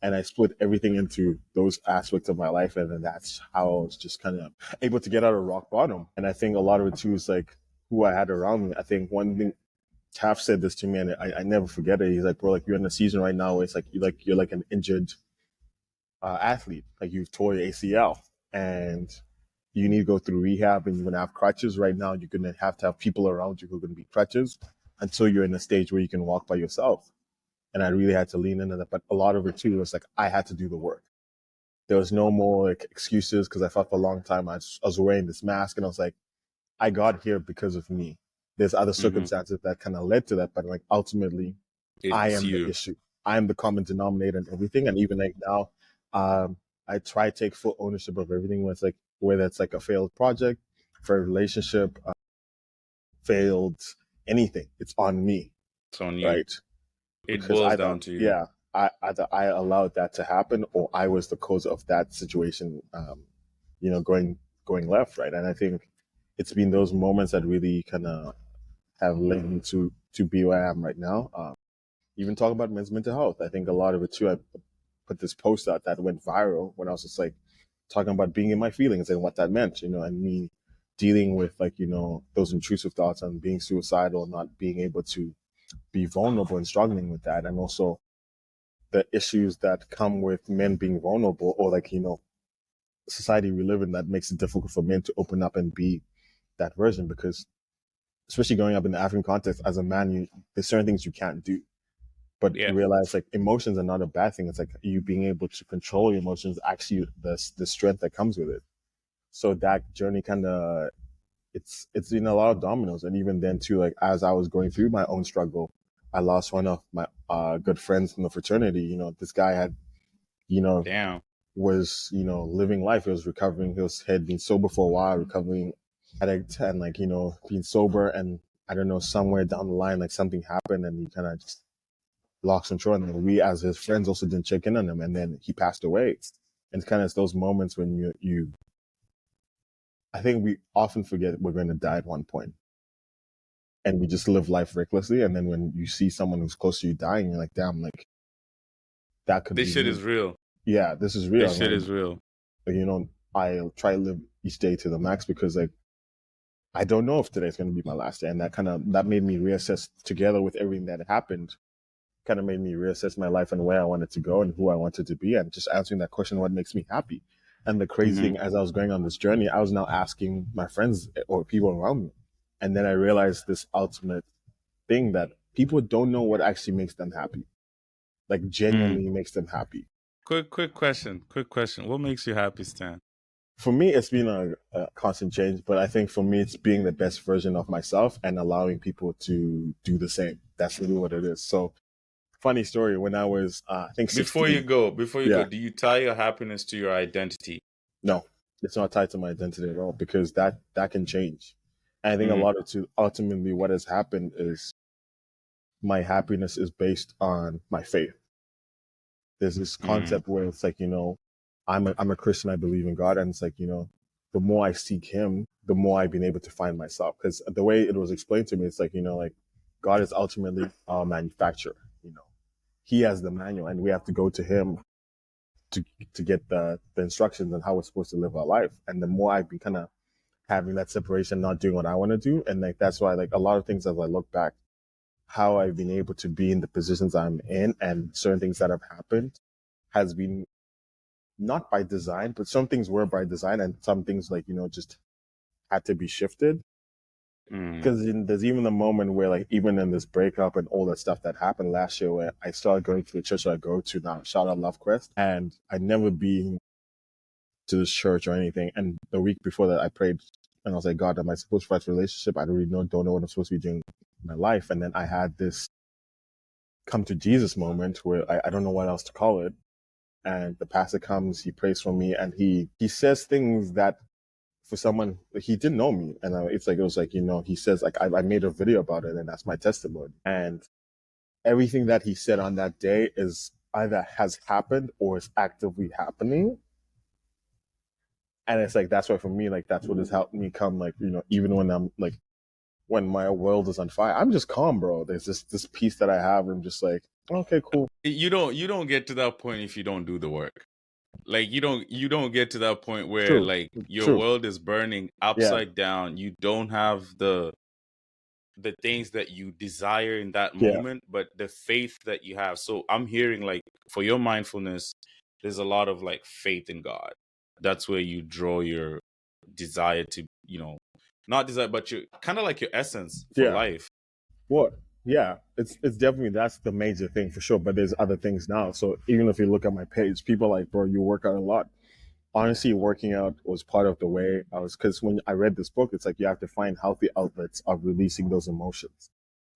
And I split everything into those aspects of my life. And then that's how I was just kind of able to get out of rock bottom. And I think a lot of it too is like who I had around me. I think one thing Taff said this to me, and I never forget it. He's like, bro, like you're in a season right now where it's like you're like an injured athlete, like you've tore your ACL, and you need to go through rehab, and you're gonna have crutches. Right now, you're gonna have to have people around you who are gonna be crutches until you're in a stage where you can walk by yourself. And I really had to lean into that. But a lot of it too was like I had to do the work. There was no more like excuses because I felt for a long time I was wearing this mask, and I was like, I got here because of me. There's other circumstances that kind of led to that, but like ultimately, I It's am the you. issue. I am the common denominator in everything. And even like now, I try to take full ownership of everything. When it's like whether it's like a failed project, failed relationship, failed anything, it's on me, It's on you. right? It Because boils either down to you. either I allowed that to happen or I was the cause of that situation, going left, right? And I think it's been those moments that really kind of have led me to be where I am right now. Even talk about men's mental health. I think a lot of it too. I put this post out that went viral when I was just like talking about being in my feelings and what that meant, and me dealing with like those intrusive thoughts and being suicidal, not being able to be vulnerable and struggling with that, and also the issues that come with men being vulnerable, or like society we live in that makes it difficult for men to open up and be that version, because especially growing up in the African context as a man, there's certain things you can't do. But you realize like emotions are not a bad thing. It's like you being able to control your emotions, actually the strength that comes with it. So that journey kind of it's been a lot of dominoes. And even then too, like as I was going through my own struggle, I lost one of my good friends from the fraternity. This guy had, Damn. was, living life. He was recovering. Had been sober for a while, recovering addict, and like, being sober. And I don't know, somewhere down the line, like something happened and he kind of just lost control. And then we, as his friends, also didn't check in on him. And then he passed away. And it's kind of those moments when I think we often forget we're going to die at one point, and we just live life recklessly. And then when you see someone who's close to you dying, you're like, damn, like that could This be shit me. is real. Yeah, this is real. This shit Like, is real. I try to live each day to the max, because like I don't know if today's going to be my last day. And that made me reassess, together with everything that happened, kind of made me reassess my life and where I wanted to go and who I wanted to be, and just answering that question, what makes me happy. And the crazy thing, as I was going on this journey, I was now asking my friends or people around me. And then I realized this ultimate thing, that people don't know what actually makes them happy, like genuinely makes them happy. Quick question. What makes you happy, Stan? For me, it's been a constant change, but I think for me, it's being the best version of myself and allowing people to do the same. That's really what it is. So, funny story, when I was, I think 16. Before you go, Yeah, do you tie your happiness to your identity? no, it's not tied to my identity at all, because that can change. And I think a lot of ultimately what has happened is my happiness is based on my faith. There's this concept where it's like, I'm a Christian, I believe in God. And it's like, the more I seek him, the more I've been able to find myself. Because the way it was explained to me, it's like, like God is ultimately our manufacturer. He has the manual, and we have to go to him to get the instructions on how we're supposed to live our life. And the more I've been kind of having that separation, not doing what I want to do. And like, that's why like a lot of things, as I look back, how I've been able to be in the positions I'm in and certain things that have happened has been not by design, but some things were by design, and some things like, just had to be shifted. Because there's even a moment where like, even in this breakup and all that stuff that happened last year, where I started going to the church that I go to now, shout out Love Quest, and I'd never been to this church or anything. And the week before that, I prayed and I was like, God, am I supposed to fight for a relationship? I don't know what I'm supposed to be doing in my life. And then I had this come to Jesus moment where I don't know what else to call it. And the pastor comes, he prays for me, and he says things that, for someone, he didn't know me. And it was like, he says like, I made a video about it, and that's my testimony. And everything that he said on that day is either has happened or is actively happening. And it's like, that's why for me, like, that's what has helped me come, like, even when I'm like, when my world is on fire, I'm just calm, bro. There's this peace that I have. I'm just like, okay, cool. You don't get to that point if you don't do the work. Like you don't get to that point where True. like your True. world is burning Yeah. upside down. You don't have the the things that you desire in that Yeah. moment, but the faith that you have. So I'm hearing like for your mindfulness, there's a lot of like faith in God. That's where you draw your desire to, not desire, but your kind of like your essence for Yeah. life. What? Yeah, it's definitely, that's the major thing for sure. But there's other things now. So even if you look at my page, people are like, bro, you work out a lot. Honestly, working out was part of the way I was, because when I read this book, it's like you have to find healthy outlets of releasing those emotions.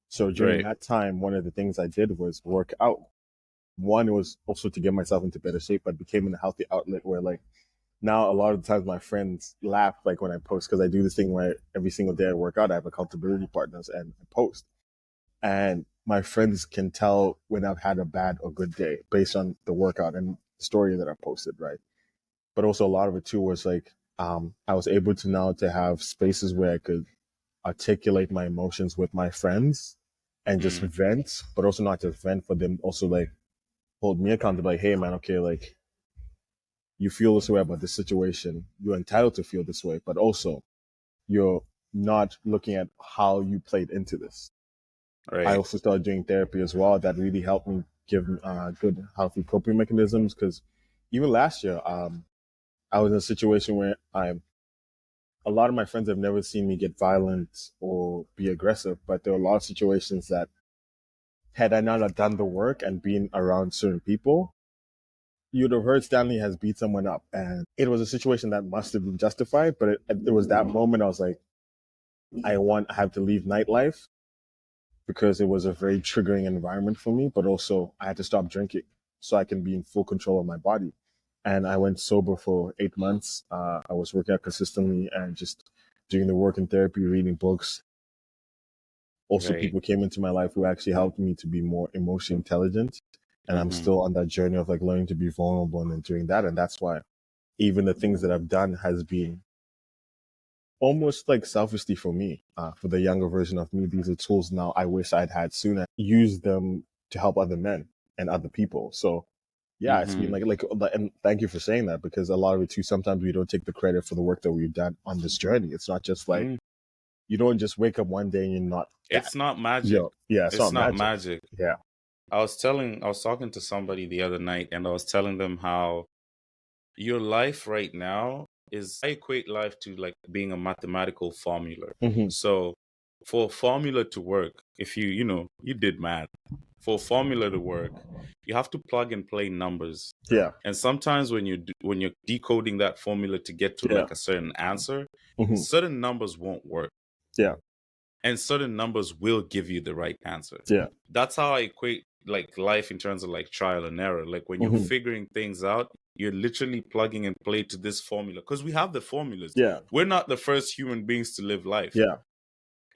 So during Right. that time, one of the things I did was work out. One was also to get myself into better shape, but became a healthy outlet where like now a lot of the times my friends laugh like when I post, because I do this thing where every single day I work out, I have accountability partners and I post. And my friends can tell when I've had a bad or good day based on the workout and story that I posted, right? But also a lot of it too was like I was able to now to have spaces where I could articulate my emotions with my friends and just Mm, vent, but also not just vent for them, also like hold me accountable, like, hey man, okay, like you feel this way about this situation, you're entitled to feel this way, but also you're not looking at how you played into this. I right. also started doing therapy as well. That really helped me give good, healthy coping mechanisms. Because even last year, I was in a situation where a lot of my friends have never seen me get violent or be aggressive, but there were a lot of situations that had I not done the work and been around certain people, you'd have heard Stanley has beat someone up. And it was a situation that must have been justified, but it was that moment I was like, I have to leave nightlife because it was a very triggering environment for me, but also I had to stop drinking so I can be in full control of my body. And I went sober for 8 months. I was working out consistently and just doing the work in therapy, reading books. Also, Right. people came into my life who actually helped me to be more emotionally intelligent. And I'm Hmm. still on that journey of like learning to be vulnerable and doing that. And that's why even the things that I've done has been almost like selfishly for me, for the younger version of me. These are tools now I wish I'd had sooner. Use them to help other men and other people. So yeah, it's been Hmm. and thank you for saying that, because a lot of it too, sometimes we don't take the credit for the work that we've done on this journey. It's not just like, Mm. you don't just wake up one day and you're not that. It's not magic. Yo, yeah, it's It's not not magic. magic. Yeah. I was talking to somebody the other night and I was telling them how your life right now is, I equate life to like being a mathematical formula. Hmm. So for a formula to work, if you did math, for a formula to work, you have to plug and play numbers. Yeah. And sometimes when you're decoding that formula to get to Yeah. like a certain answer, Hmm. certain numbers won't work Yeah. and certain numbers will give you the right answer. Yeah. That's how I equate like life in terms of like trial and error. Like when you're Hmm. figuring things out, you're literally plugging and play to this formula because we have the formulas. Yeah. We're not the first human beings to live life. Yeah.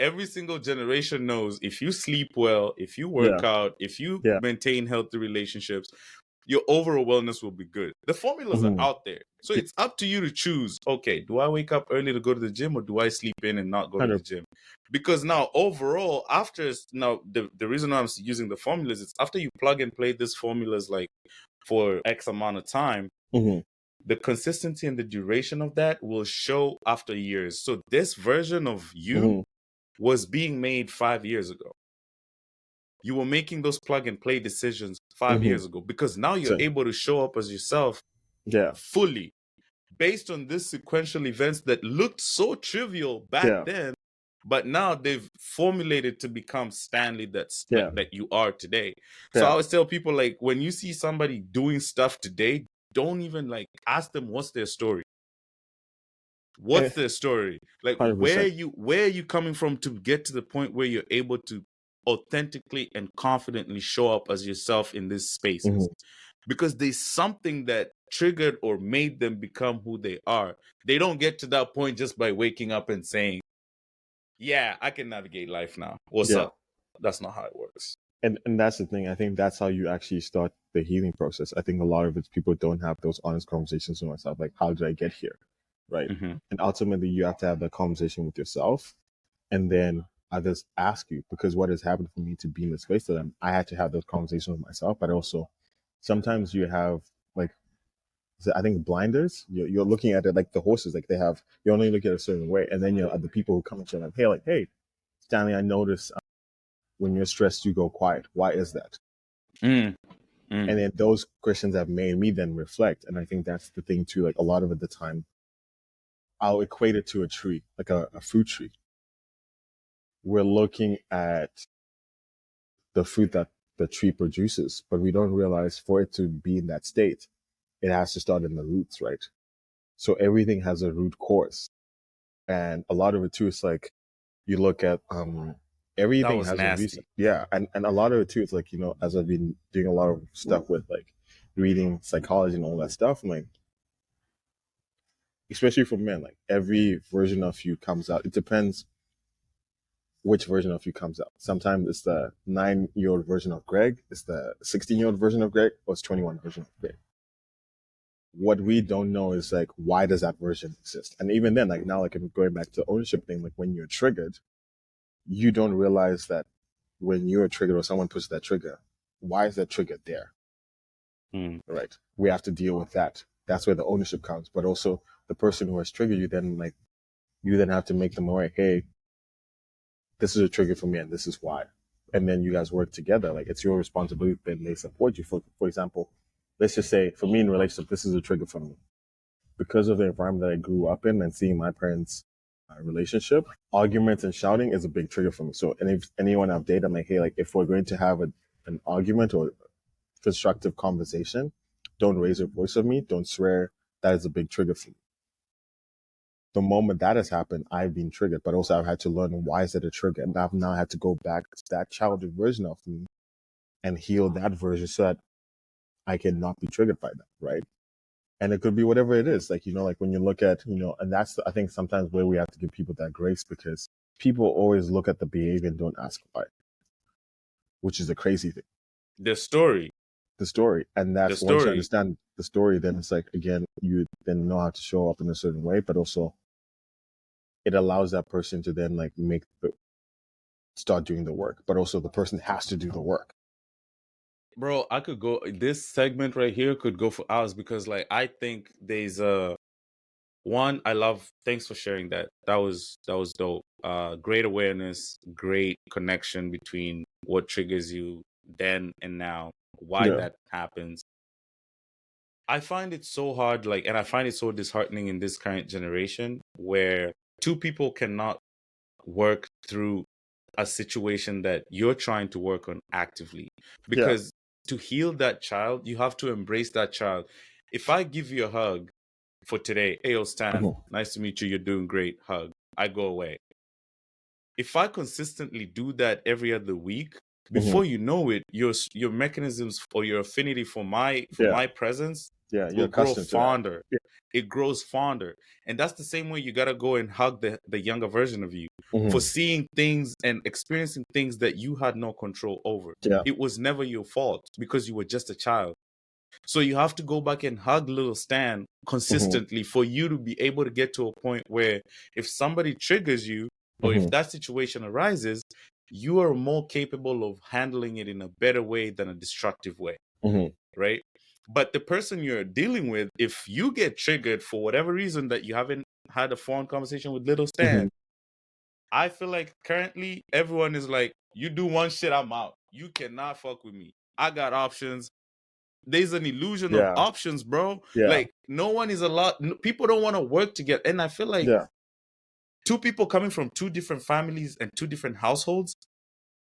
Every single generation knows if you sleep well, if you Yeah. work out, if you Yeah. maintain healthy relationships, your overall wellness will be good. The formulas are Hmm. out there. So it's up to you to choose, okay, do I wake up early to go to the gym or do I sleep in and not go to the 100. gym? Because now overall, the reason I'm using the formulas is after you plug and play these formulas like for X amount of time, Hmm. the consistency and the duration of that will show after years. So this version of you Hmm. was being made 5 years ago. You were making those plug and play decisions five Hmm. years ago because now you're So, able to show up as yourself yeah. fully based on this sequential events that looked so trivial back Yeah. then, but now they've formulated to become Stanley Yeah. that you are today. So I Yeah. always tell people like when you see somebody doing stuff today, don't even like ask them what's their story. Eh, What's their story? Like 100%. where are you coming from to get to the point where you're able to authentically and confidently show up as yourself in these spaces? Hmm. Because there's something that triggered or made them become who they are. They don't get to that point just by waking up and saying, yeah, I can navigate life now. What's Yeah. up? That's not how it works. And that's the thing. I think that's how you actually start the healing process. I think a lot of it's people don't have those honest conversations with myself, like, how did I get here? Right. Hmm. And ultimately you have to have that conversation with yourself, and then others ask you, because what has happened for me to be in the space that I had to have those conversations with myself, but also sometimes you have like, I think blinders. You're looking at it like the horses, like they have, you only look at a certain way, and then you have other people who come and say like, hey, Stanley, I notice when you're stressed, you go quiet. Why is that? Mm. And then those questions have made me then reflect. And I think that's the thing too. Like a lot of the time, I'll equate it to a tree, like a fruit tree. We're looking at the fruit that the tree produces, but we don't realize for it to be in that state, it has to start in the roots, right? So everything has a root cause. And a lot of it too is like you look at That everything was has a reason. nasty. Yeah. And a lot of it too, it's like, as I've been doing a lot of stuff with like reading psychology and all that stuff, I'm like, especially for men, like every version of you comes out. It depends which version of you comes out. Sometimes it's the 9-year-old version of Greg, it's the 16-year-old version of Greg, or it's 21 version of Greg. What we don't know is like, why does that version exist? And even then, like now, like I'm going back to the ownership thing, like when you're triggered, you don't realize that when you're triggered or someone pushes that trigger, why is that trigger there? Right? We have to deal with that. That's where the ownership comes. But also the person who has triggered you, then like you then have to make them aware, hey, this is a trigger for me and this is why. And then you guys work together. Like it's your responsibility, then they support you. For example, let's just say for me in a relationship, this is a trigger for me. Because of the environment that I grew up in and seeing my parents' relationship, arguments and shouting is a big trigger for me. So, and if anyone I've dated, I'm like, hey, like if we're going to have an argument or constructive conversation, don't raise your voice at me, don't swear. That is a big trigger for me. The moment that has happened, I've been triggered, but also I've had to learn why is it a trigger, and I've now had to go back to that childhood version of me and heal that version so that I can not be triggered by that, right? And it could be whatever it is, like like when you look at and that's I think sometimes where we have to give people that grace, because people always look at the behavior and don't ask why, which is a crazy thing. The story. And that's once you understand the story, then it's like, again, you then know how to show up in a certain way, but also it allows that person to then like start doing the work, but also the person has to do the work. Bro, I could go, this segment right here could go for hours, because like I think there's one, I love, thanks for sharing that. That was dope. Great awareness, great connection between what triggers you then and now, why that happens. I find it so hard, like, and I find it so disheartening in this current generation where two people cannot work through a situation that you're trying to work on actively. Because to heal that child, you have to embrace that child. If I give you a hug for today, hey, yo, Stan, nice to meet you, you're doing great, hug, I go away. If I consistently do that every other week, before you know it, your mechanisms or your affinity for my presence will grow fonder. It grows fonder. And that's the same way you got to go and hug the younger version of you for seeing things and experiencing things that you had no control over. It was never your fault because you were just a child. So you have to go back and hug little Stan consistently for you to be able to get to a point where if somebody triggers you or if that situation arises, you are more capable of handling it in a better way than a destructive way, right? But the person you're dealing with, if you get triggered for whatever reason that you haven't had a phone conversation with little Stan, I feel like currently everyone is like, you do one shit, I'm out. You cannot fuck with me. I got options. There's an illusion of options, bro. Like no one is allowed. People don't want to work together. And I feel like two people coming from two different families and two different households,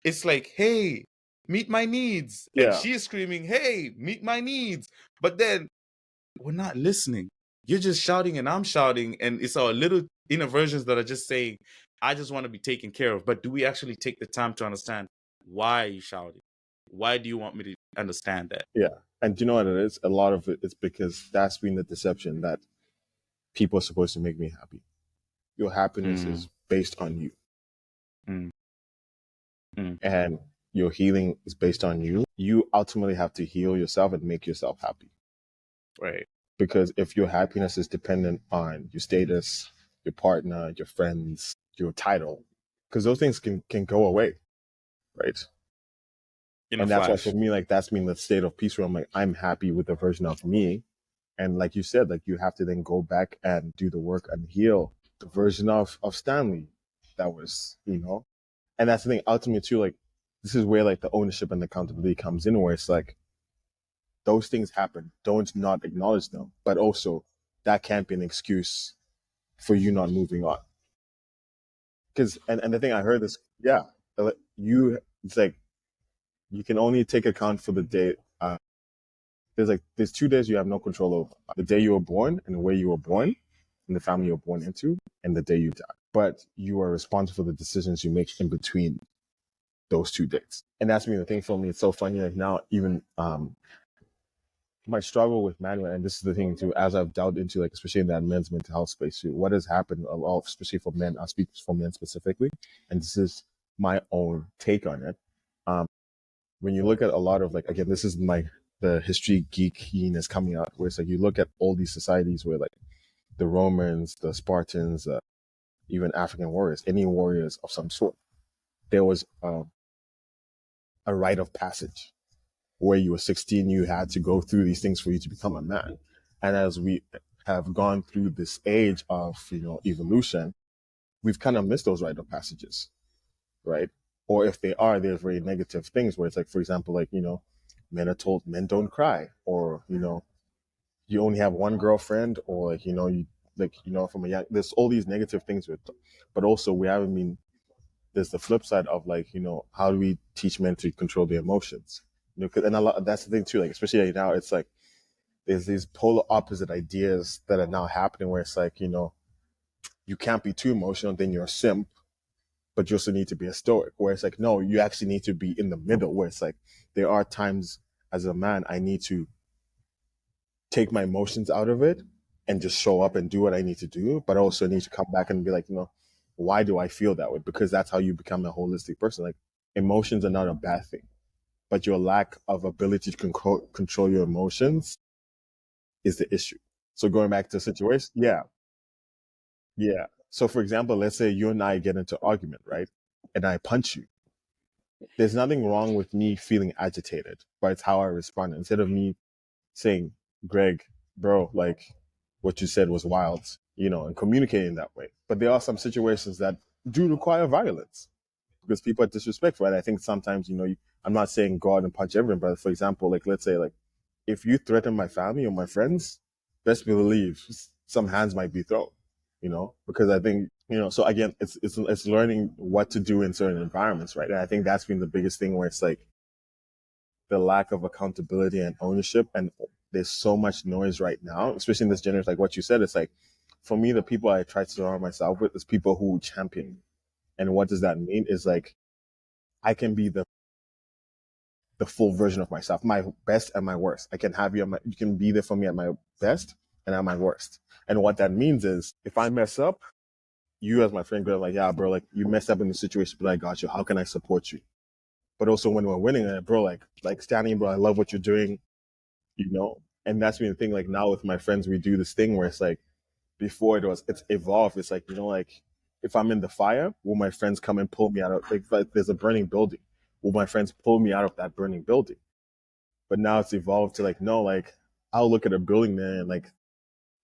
it's like, hey, meet my needs. And she is screaming, hey, meet my needs. But then we're not listening. You're just shouting and I'm shouting. And it's our little inner versions that are just saying, I just want to be taken care of. But do we actually take the time to understand, why are you shouting? Why do you want me to understand that? Yeah. And do you know what it is? A lot of it is because that's been the deception that people are supposed to make me happy. Your happiness is based on you. And your healing is based on you. You ultimately have to heal yourself and make yourself happy. Right. Because if your happiness is dependent on your status, your partner, your friends, your title, because those things can go away. Right. And that's why for me, like that's been the state of peace where I'm like, I'm happy with the version of me. And like you said, like you have to then go back and do the work and heal the version of Stanley that was, And that's the thing, ultimately too, like this is where like the ownership and the accountability comes in, where it's like those things happen. Don't not acknowledge them. But also that can't be an excuse for you not moving on. Because and the thing I heard is, yeah, you it's like you can only take account for the day. There's 2 days you have no control over: the day you were born and where you were born, and the family you were born into, and the day you die. But you are responsible for the decisions you make in between those 2 days. And that's been the thing for me. It's so funny. Like now, even my struggle with manual, and this is the thing too, as I've delved into, like, especially in that men's mental health space too, what has happened a lot, especially for men, I'll speak for men specifically, and this is my own take on it. When you look at a lot of, like, again, this is the history geekiness coming out, where it's like you look at all these societies where, like, the Romans, the Spartans, even African warriors, any warriors of some sort, there was a rite of passage where you were 16, you had to go through these things for you to become a man. And as we have gone through this age of, evolution, we've kind of missed those rite of passages, right? Or if they are, there's very negative things where it's like, for example, like, men are told men don't cry, or, you only have one girlfriend, or like, from a young, there's all these negative things with them. But also we haven't been, there's the flip side of, like, how do we teach men to control their emotions? And that's the thing too, like, especially right now, it's like there's these polar opposite ideas that are now happening, where it's like, you can't be too emotional, then you're a simp, but you also need to be a stoic, where it's like, no, you actually need to be in the middle, where it's like, there are times as a man, I need to take my emotions out of it and just show up and do what I need to do, but I also need to come back and be like, why do I feel that way? Because that's how you become a holistic person. Like, emotions are not a bad thing, but your lack of ability to control your emotions is the issue. So going back to the situation, yeah, yeah. So for example, let's say you and I get into an argument, right? And I punch you. There's nothing wrong with me feeling agitated, but it's how I respond. Instead of me saying, Greg, bro, like, what you said was wild, and communicating that way. But there are some situations that do require violence because people are disrespectful. And I think sometimes, I'm not saying go out and punch everyone, but for example, like, let's say, like, if you threaten my family or my friends, best believe some hands might be thrown, because I think, so again, it's learning what to do in certain environments, right? And I think that's been the biggest thing, where it's like the lack of accountability and ownership. And there's so much noise right now, especially in this generation, like what you said. It's like, for me, the people I try to surround myself with is people who champion me. And what does that mean? Is like, I can be the full version of myself, my best and my worst. I can have you can be there for me at my best and at my worst. And what that means is, if I mess up, you as my friend go like, yeah, bro, like, you messed up in the situation, but I got you. How can I support you? But also when we're winning, bro, like Stanley, bro, I love what you're doing, And that's been the thing. Like, now with my friends, we do this thing where it's like, before it's evolved. It's like, like, if I'm in the fire, will my friends come and pull me out of, like there's a burning building, will my friends pull me out of that burning building? But now it's evolved to like, no, like, I'll look at a building, man, and like,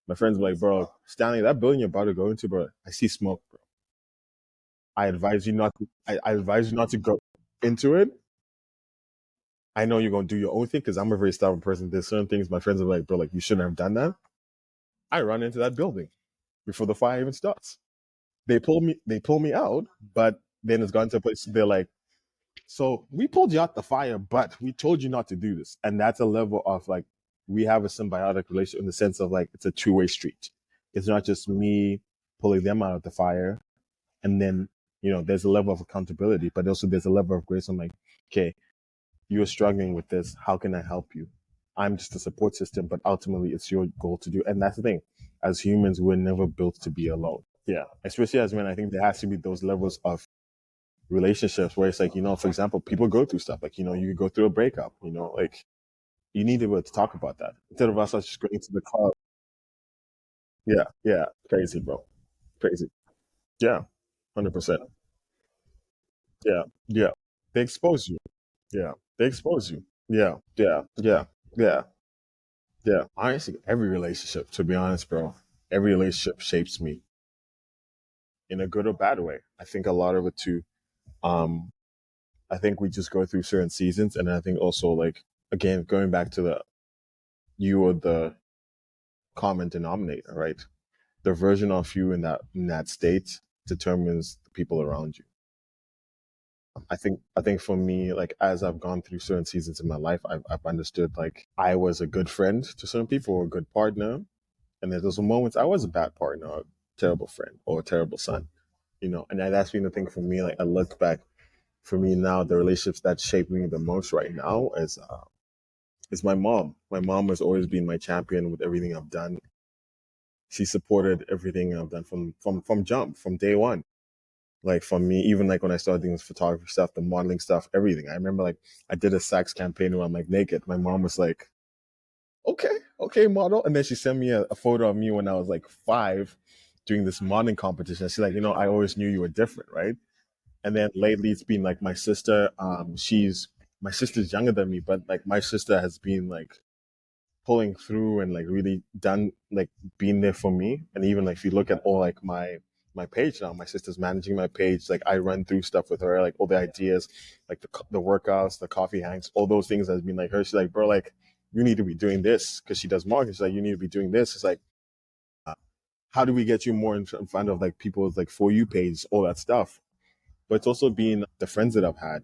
my friends be like, bro, Stanley, that building you're about to go into, bro, I see smoke, bro. I advise you not to go into it. I know you're gonna do your own thing, because I'm a very stubborn person. There's certain things my friends are like, bro, like, you shouldn't have done that. I run into that building before the fire even starts. They pull me out, but then it's gone to a place they're like, so we pulled you out the fire, but we told you not to do this. And that's a level of, like, we have a symbiotic relationship, in the sense of, like, it's a two-way street. It's not just me pulling them out of the fire, and then, there's a level of accountability, but also there's a level of grace. I'm like, okay, you're struggling with this. How can I help you? I'm just a support system, but ultimately it's your goal to do. And that's the thing. As humans, we're never built to be alone. Yeah. Especially as men, I think there has to be those levels of relationships where it's like, for example, people go through stuff. Like, you go through a breakup, like, you need to be able to talk about that instead of us just going to the club. Yeah. Yeah. Crazy, bro. Crazy. Yeah. 100%. Yeah. Yeah. They expose you. Yeah. They expose you. Yeah. Yeah. Yeah. Yeah. Yeah. Honestly, every relationship, to be honest, bro, every relationship shapes me in a good or bad way. I think a lot of it too. Um, I think we just go through certain seasons, and I think also like again going back to the you or the common denominator, right? The version of you in that state determines the people around you. I think for me, like as I've gone through certain seasons in my life, I've understood like I was a good friend to certain people, or a good partner, and there's also moments I was a bad partner, or a terrible friend, or a terrible son. And that's been the thing for me. Like I look back, for me now, the relationships that shape me the most right now is my mom. My mom has always been my champion with everything I've done. She supported everything I've done from jump, from day one. Like for me, even like when I started doing this photography stuff, the modeling stuff, everything. I remember like I did a sax campaign where I'm like naked. My mom was like, "Okay, okay, model," and then she sent me a photo of me when I was like 5, doing this modeling competition. She's like, I always knew you were different, right? And then lately, it's been like my sister. She's my sister's younger than me, but like my sister has been like pulling through and like really done like being there for me. And even like if you look at all like my page now, my sister's managing my page. Like I run through stuff with her, like all the ideas, like the workouts, the coffee hangs, all those things has been like her. She's like, bro, like you need to be doing this, because she does marketing. She's like, you need to be doing this. It's like, uh, how do we get you more in front of like people's like for you page, all that stuff. But it's also been the friends that I've had,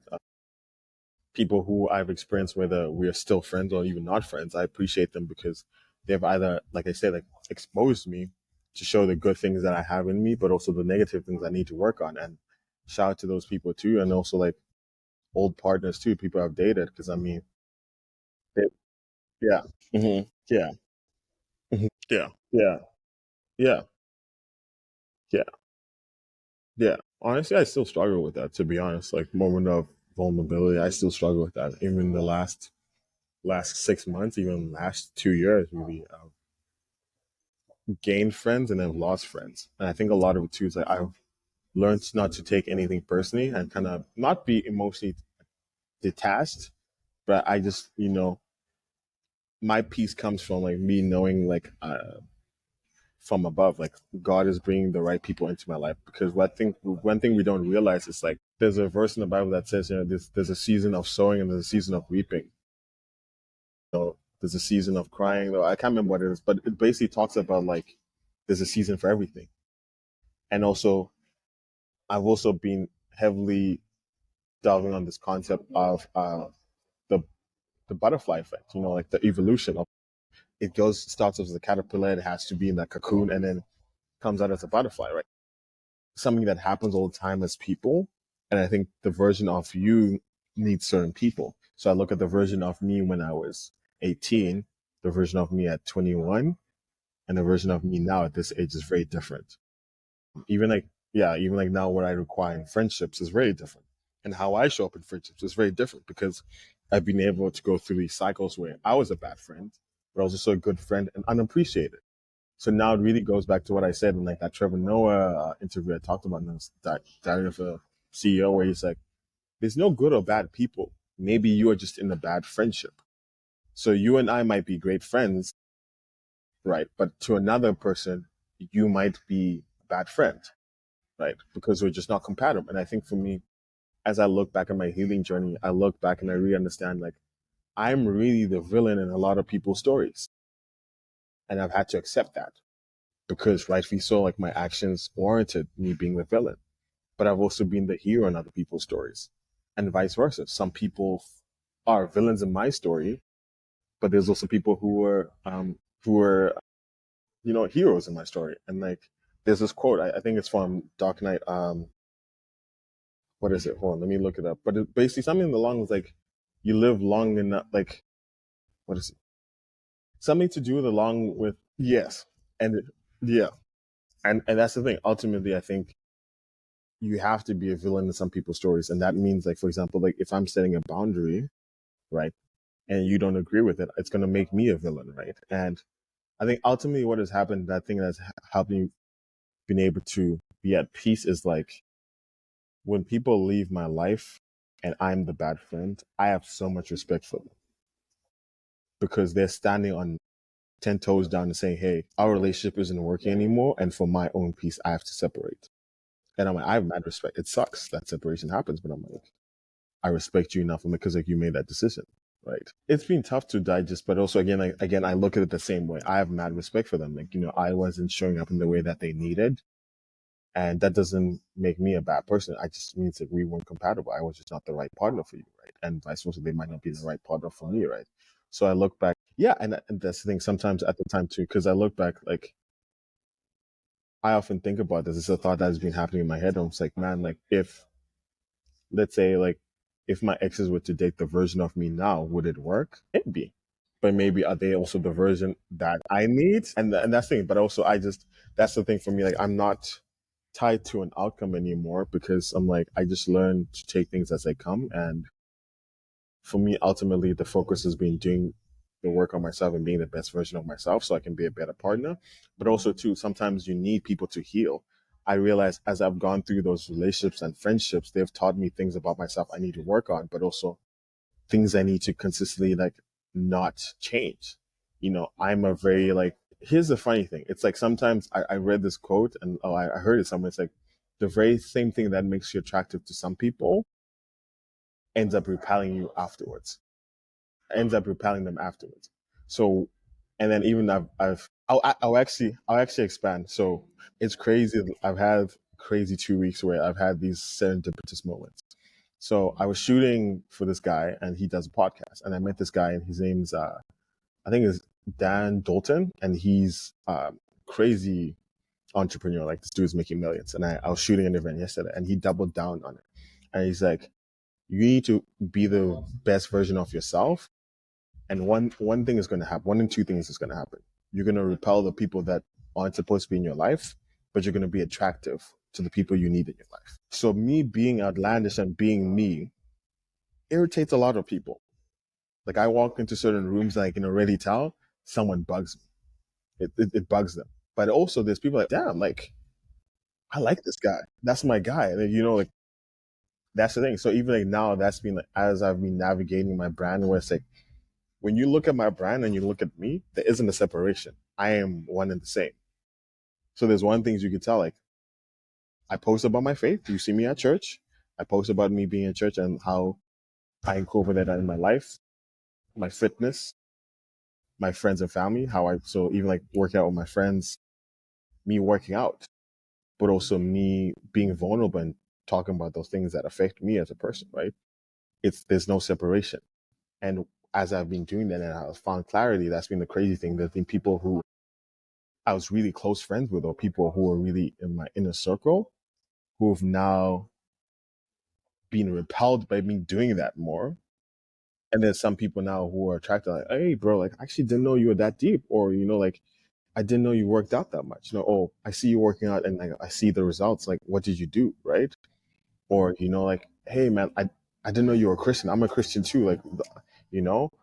people who I've experienced, whether we are still friends or even not friends. I appreciate them because they've either, like I said, like exposed me to show the good things that I have in me, but also the negative things I need to work on. And shout out to those people too, and also like old partners too, people I've dated. Because I mean, they, yeah, yeah, yeah, yeah, yeah, yeah, yeah. Honestly, I still struggle with that. To be honest, like moment of vulnerability, I still struggle with that. Even the last 6 months, even last 2 years, really, gained friends and I've lost friends. And I think a lot of it too is like I've learned not to take anything personally and kind of not be emotionally detached, but I just, my peace comes from like me knowing like from above, like God is bringing the right people into my life. Because one thing we don't realize is like there's a verse in the Bible that says, there's a season of sowing and there's a season of reaping. There's a season of crying, though I can't remember what it is, but it basically talks about like there's a season for everything. And also I've also been heavily delving on this concept of the the butterfly effect. Like the evolution of it goes starts as a caterpillar, it has to be in that cocoon, and then comes out as a butterfly, right? Something that happens all the time as people, and I think the version of you needs certain people. So I look at the version of me when I was 18, the version of me at 21, and the version of me now at this age is very different. Even like, yeah, even like now what I require in friendships is very different. And how I show up in friendships is very different because I've been able to go through these cycles where I was a bad friend, but I was also a good friend and unappreciated. So now it really goes back to what I said in like that Trevor Noah interview I talked about in this Diary of a CEO, where he's like, there's no good or bad people. Maybe you are just in a bad friendship. So you and I might be great friends, right? But to another person, you might be a bad friend, right? Because we're just not compatible. And I think for me, as I look back at my healing journey, I look back and I really understand like I'm really the villain in a lot of people's stories. And I've had to accept that because rightfully so, like my actions warranted me being the villain. But I've also been the hero in other people's stories and vice versa. Some people are villains in my story, but there's also people who were heroes in my story. And like there's this quote, I think it's from Dark Knight. What is it? Hold on, let me look it up. But it basically something along with like, you live long enough. Like, what is it? Something to do with along with yes, and yeah, and that's the thing. Ultimately, I think you have to be a villain in some people's stories, and that means like, for example, like if I'm setting a boundary, right, and you don't agree with it, it's going to make me a villain, right? And I think ultimately, what has happened, that thing that's helped me been able to be at peace is like when people leave my life and I'm the bad friend, I have so much respect for them because they're standing on 10 toes down and saying, hey, our relationship isn't working anymore. And for my own peace, I have to separate. And I'm like, I have mad respect. It sucks that separation happens, but I'm like, I respect you enough because like you made that decision, right? It's been tough to digest, but also again, I look at it the same way. I have mad respect for them. Like, I wasn't showing up in the way that they needed. And that doesn't make me a bad person. It just means that we weren't compatible. I was just not the right partner for you, right? And vice versa, they might not be the right partner for me, right? So I look back, yeah, and that's the thing. Sometimes at the time too, because I look back, like I often think about this. It's a thought that has been happening in my head. I'm just like, man, like if let's say like if my exes were to date the version of me now, would it work? Maybe, but maybe are they also the version that I need? And that's the thing. But also, that's the thing for me. Like I'm not tied to an outcome anymore because I'm like I just learned to take things as they come. And for me, ultimately, the focus has been doing the work on myself and being the best version of myself so I can be a better partner. But also, too, sometimes you need people to heal. I realize as I've gone through those relationships and friendships, they've taught me things about myself I need to work on, but also things I need to consistently like not change. I'm a very like, here's the funny thing. It's like sometimes I read this quote and I heard it somewhere. It's like the very same thing that makes you attractive to some people ends up repelling you afterwards ends up repelling them afterwards. So, and then even I'll actually expand. So it's crazy. I've had crazy 2 weeks where I've had these serendipitous moments. So I was shooting for this guy and he does a podcast and I met this guy and his name's, I think is Dan Dalton and he's, crazy entrepreneur. Like this dude's making millions. And I was shooting an event yesterday and he doubled down on it. And he's like, you need to be the best version of yourself and one thing is going to happen. One and two things is going to happen. You're going to repel the people that aren't supposed to be in your life, but you're going to be attractive to the people you need in your life. So me being outlandish and being me irritates a lot of people. Like I walk into certain rooms and I can already tell someone bugs me. It bugs them. But also there's people like, damn, like I like this guy. That's my guy. And like that's the thing. So even like now that's been like as I've been navigating my brand where it's like when you look at my brand and you look at me, there isn't a separation. I am one and the same. So there's one thing you can tell, like I post about my faith. You see me at church. I post about me being in church and how I incorporate that in my life, my fitness, my friends and family, so even like working out with my friends, me working out, but also me being vulnerable and talking about those things that affect me as a person, right? There's no separation. And as I've been doing that and I've found clarity, that's been the crazy thing. There's been people who I was really close friends with or people who were really in my inner circle who have now been repelled by me doing that more. And there's some people now who are attracted like, hey bro, like I actually didn't know you were that deep. Or, like I didn't know you worked out that much. Oh, I see you working out and like I see the results. Like, what did you do? Right. Or, like, hey man, I didn't know you were a Christian. I'm a Christian too. Like,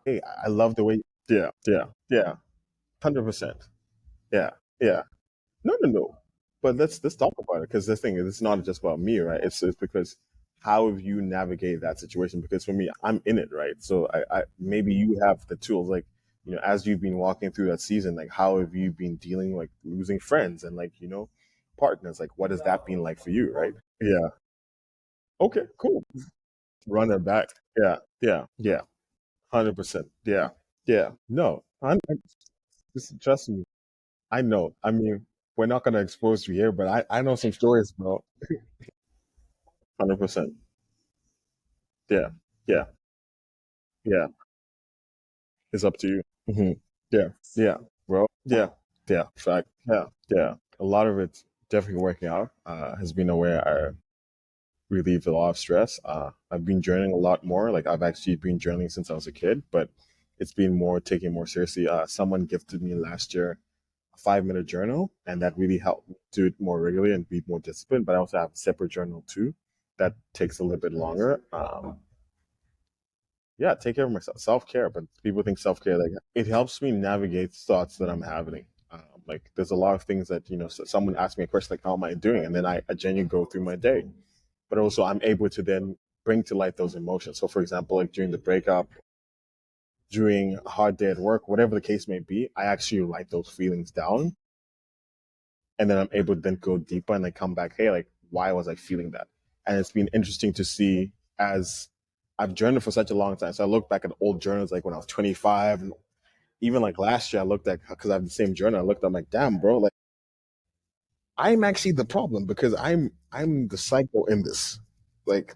hey, I love the way, yeah, 100%. Yeah, yeah. No. But let's talk about it because the thing is, it's not just about me, right? It's because how have you navigate that situation? Because for me, I'm in it, right? So I maybe you have the tools, like as you've been walking through that season, like how have you been dealing like losing friends and like partners? Like what has that been like for you, right? Yeah. Okay. Cool. Run it back. Yeah. 100%. Yeah. Yeah. No. Just trust me. I know. I mean, we're not gonna expose you here, but I know some stories, bro. 100%. Yeah. Yeah. Yeah. It's up to you. Yeah. Yeah. Bro. Yeah. Yeah. Fact. Yeah. Yeah. A lot of it definitely working out. Has been a way I relieve a lot of stress. I've been journaling a lot more. Like I've actually been journaling since I was a kid, but it's been more taken more seriously. Someone gifted me last year 5-minute journal, and that really helped me do it more regularly and be more disciplined. But I also have a separate journal too that takes a little bit longer. Yeah, take care of myself, self care. But people think self care like it helps me navigate thoughts that I'm having. Like there's a lot of things that someone asks me a question like, "How am I doing?" And then I genuinely go through my day. But also, I'm able to then bring to light those emotions. So, for example, like during the breakup, during a hard day at work, whatever the case may be, I actually write those feelings down and then I'm able to then go deeper and then come back. Hey, like why was I feeling that? And it's been interesting to see as I've journaled for such a long time. So I look back at old journals like when I was 25, and even like last year, I looked at because I have the same journal. I looked, I'm like, damn, bro, like I'm actually the problem because I'm the psycho in this. Like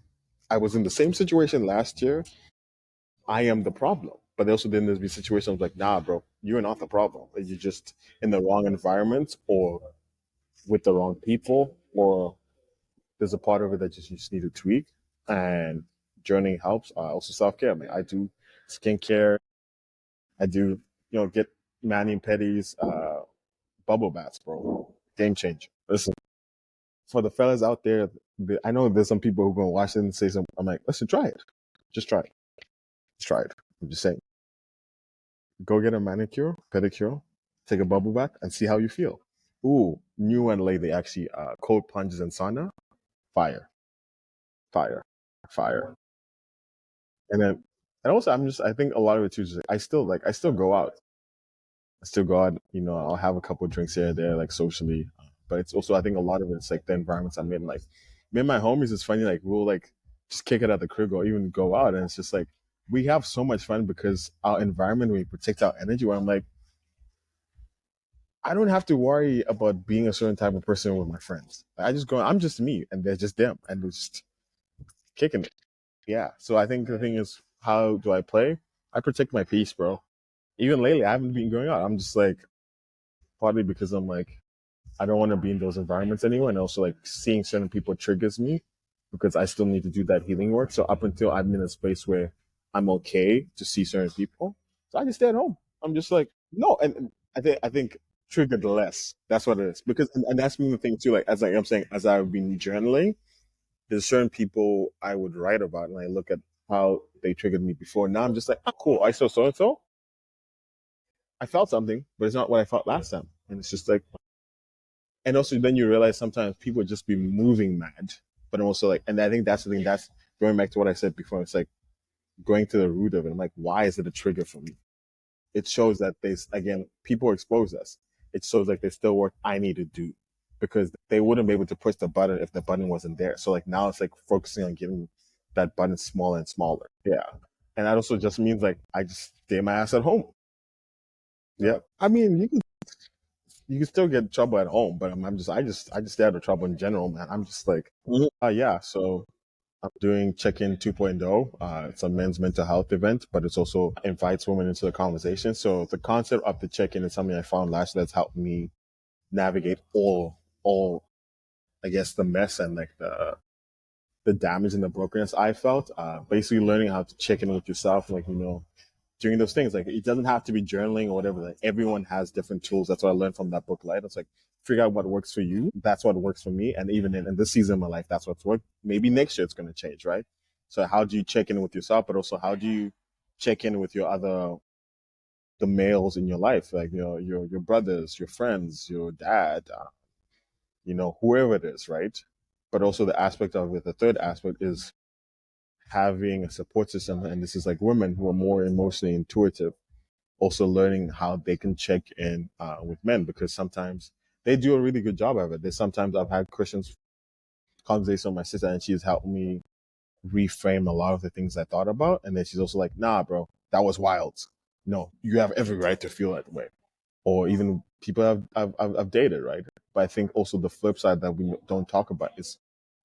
I was in the same situation last year. I am the problem. But also then there's be situations like, nah, bro, you're not the problem. Like, you're just in the wrong environment or with the wrong people, or there's a part of it that just you just need to tweak. And journaling helps. Also self care. I mean, I do skincare. I do, get mani and pedis, bubble baths, bro. Game changer. Listen, for the fellas out there, I know there's some people who are going to watch it and say something. I'm like, listen, try it. Just try it. Just try it. I'm just saying. Go get a manicure, pedicure, take a bubble bath, and see how you feel. Ooh, new one lately, actually, cold plunges and sauna. Fire, fire, fire. And then, and also, I think a lot of it too is like, I still go out. I still go out, I'll have a couple of drinks here and there, like socially. But it's also, I think a lot of it's like the environments I'm in. Like, me and my homies, it's funny, like, we'll like just kick it at the crib or even go out. And it's just like, we have so much fun because our environment, we protect our energy. Where I'm like, I don't have to worry about being a certain type of person with my friends. I just go, I'm just me and they're just them and we're just kicking it. Yeah. So I think the thing is, how do I play? I protect my peace, bro. Even lately, I haven't been going out. I'm just like, partly because I'm like, I don't want to be in those environments anymore. And also, like, seeing certain people triggers me because I still need to do that healing work. So, up until I'm in a space where I'm okay to see certain people, so I just stay at home. I'm just like, no. And I think triggered less. That's what it is. Because, and that's been the thing too. Like, as I'm saying, as I've been journaling, there's certain people I would write about and I look at how they triggered me before. Now I'm just like, oh, cool. I saw so and so. I felt something, but it's not what I felt last time. And it's just like, and also then you realize sometimes people just be moving mad, but I'm also like, and I think that's the thing, that's going back to what I said before. It's like going to the root of it. I'm like, why is it a trigger for me? It shows that there's, again, people expose us. It shows like there's still work I need to do because they wouldn't be able to push the button if the button wasn't there. So like now it's like focusing on getting that button smaller and smaller. Yeah. And that also just means like I just stay my ass at home. Yeah. I mean, you can still get in trouble at home, but I just stay out of trouble in general, man. I'm just like, yeah. So I'm doing Check-in 2.0. It's a men's mental health event, but it's also invites women into the conversation. So the concept of the check-in is something I found last year that's helped me navigate all, I guess, the mess and like the damage and the brokenness I felt. Basically learning how to check in with yourself, like, doing those things. Like it doesn't have to be journaling or whatever. Like everyone has different tools. That's what I learned from that book, Light. It's like figure out what works for you. That's what works for me. And even in this season of my life, that's what's worked. Maybe next year it's gonna change, right? So how do you check in with yourself, but also how do you check in with your other the males in your life, like your brothers, your friends, your dad, whoever it is, right? But also the aspect of it, the third aspect is having a support system, and this is like women who are more emotionally intuitive also learning how they can check in with men because sometimes they do a really good job of it. There's sometimes I've had Christian's conversation with my sister and she's helped me reframe a lot of the things I thought about. And then she's also like, nah, bro, that was wild. No, you have every right to feel that way. Or even people I've dated, right? But I think also the flip side that we don't talk about is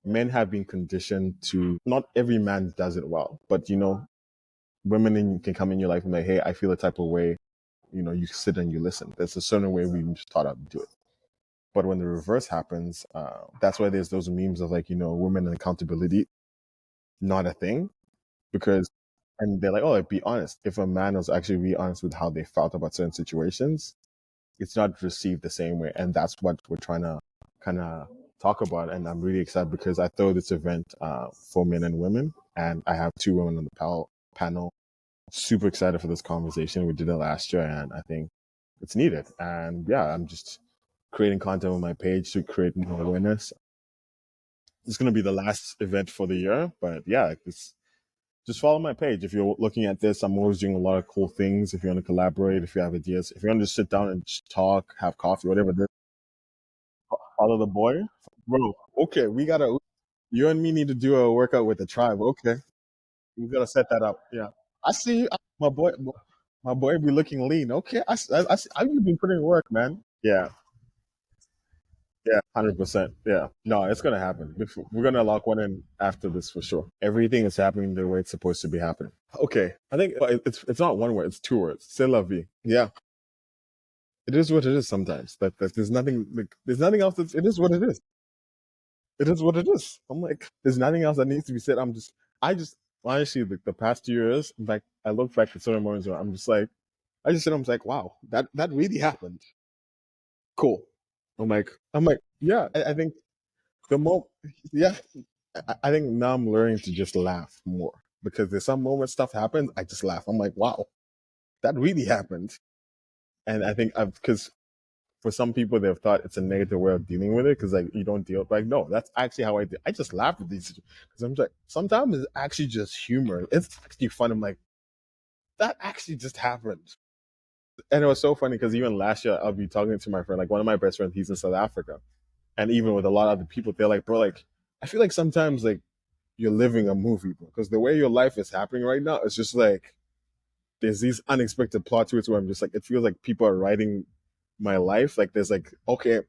men have been conditioned to, not every man does it well, but can come in your life and like, hey, I feel a type of way. You sit and you listen. There's a certain way we just taught how to do it. But when the reverse happens, that's why there's those memes of like, women and accountability, not a thing. Because, and they're like, oh, like, be honest. If a man was actually be honest with how they felt about certain situations, it's not received the same way. And that's what we're trying to kind of talk about. And I'm really excited because I throw this event for men and women. And I have two women on the panel. Super excited for this conversation. We did it last year, and I think it's needed. And yeah, I'm just creating content on my page to create more awareness. It's going to be the last event for the year, but yeah, just follow my page. If you're looking at this, I'm always doing a lot of cool things. If you want to collaborate, if you have ideas, if you want to sit down and just talk, have coffee, whatever it is. Follow the boy, bro. Okay, we gotta. You and me need to do a workout with the tribe. Okay, we gotta set that up. Yeah, I see you, my boy. My boy be looking lean. Okay, you've been putting in work, man. Yeah, yeah, 100%. Yeah, no, it's gonna happen. We're gonna lock one in after this for sure. Everything is happening the way it's supposed to be happening. Okay, I think it's not one word. It's two words. C'est la vie. Yeah, it is what it is. Sometimes that there's nothing like there's nothing else. It is what it is. It is what it is. I'm like, there's nothing else that needs to be said. I just honestly the past 2 years, like I look back at certain moments where I'm just like, I just said, I'm just like, wow, that really happened. Cool. I'm like, yeah. I think the mo, yeah. I think now I'm learning to just laugh more because there's some moments stuff happens, I just laugh. I'm like, wow, that really happened. And I think I've because for some people they've thought it's a negative way of dealing with it because like you don't deal like no, that's actually how I do. I just laugh at these because I'm like sometimes it's actually just humor. It's actually fun. I'm like that actually just happened, and it was so funny because even last year I'll be talking to my friend, like one of my best friends, he's in South Africa, and even with a lot of the people, they're like, bro, like I feel like sometimes like you're living a movie, bro, because the way your life is happening right now, it's just like there's these unexpected plot twists where I'm just like it feels like people are writing my life. Like there's like okay,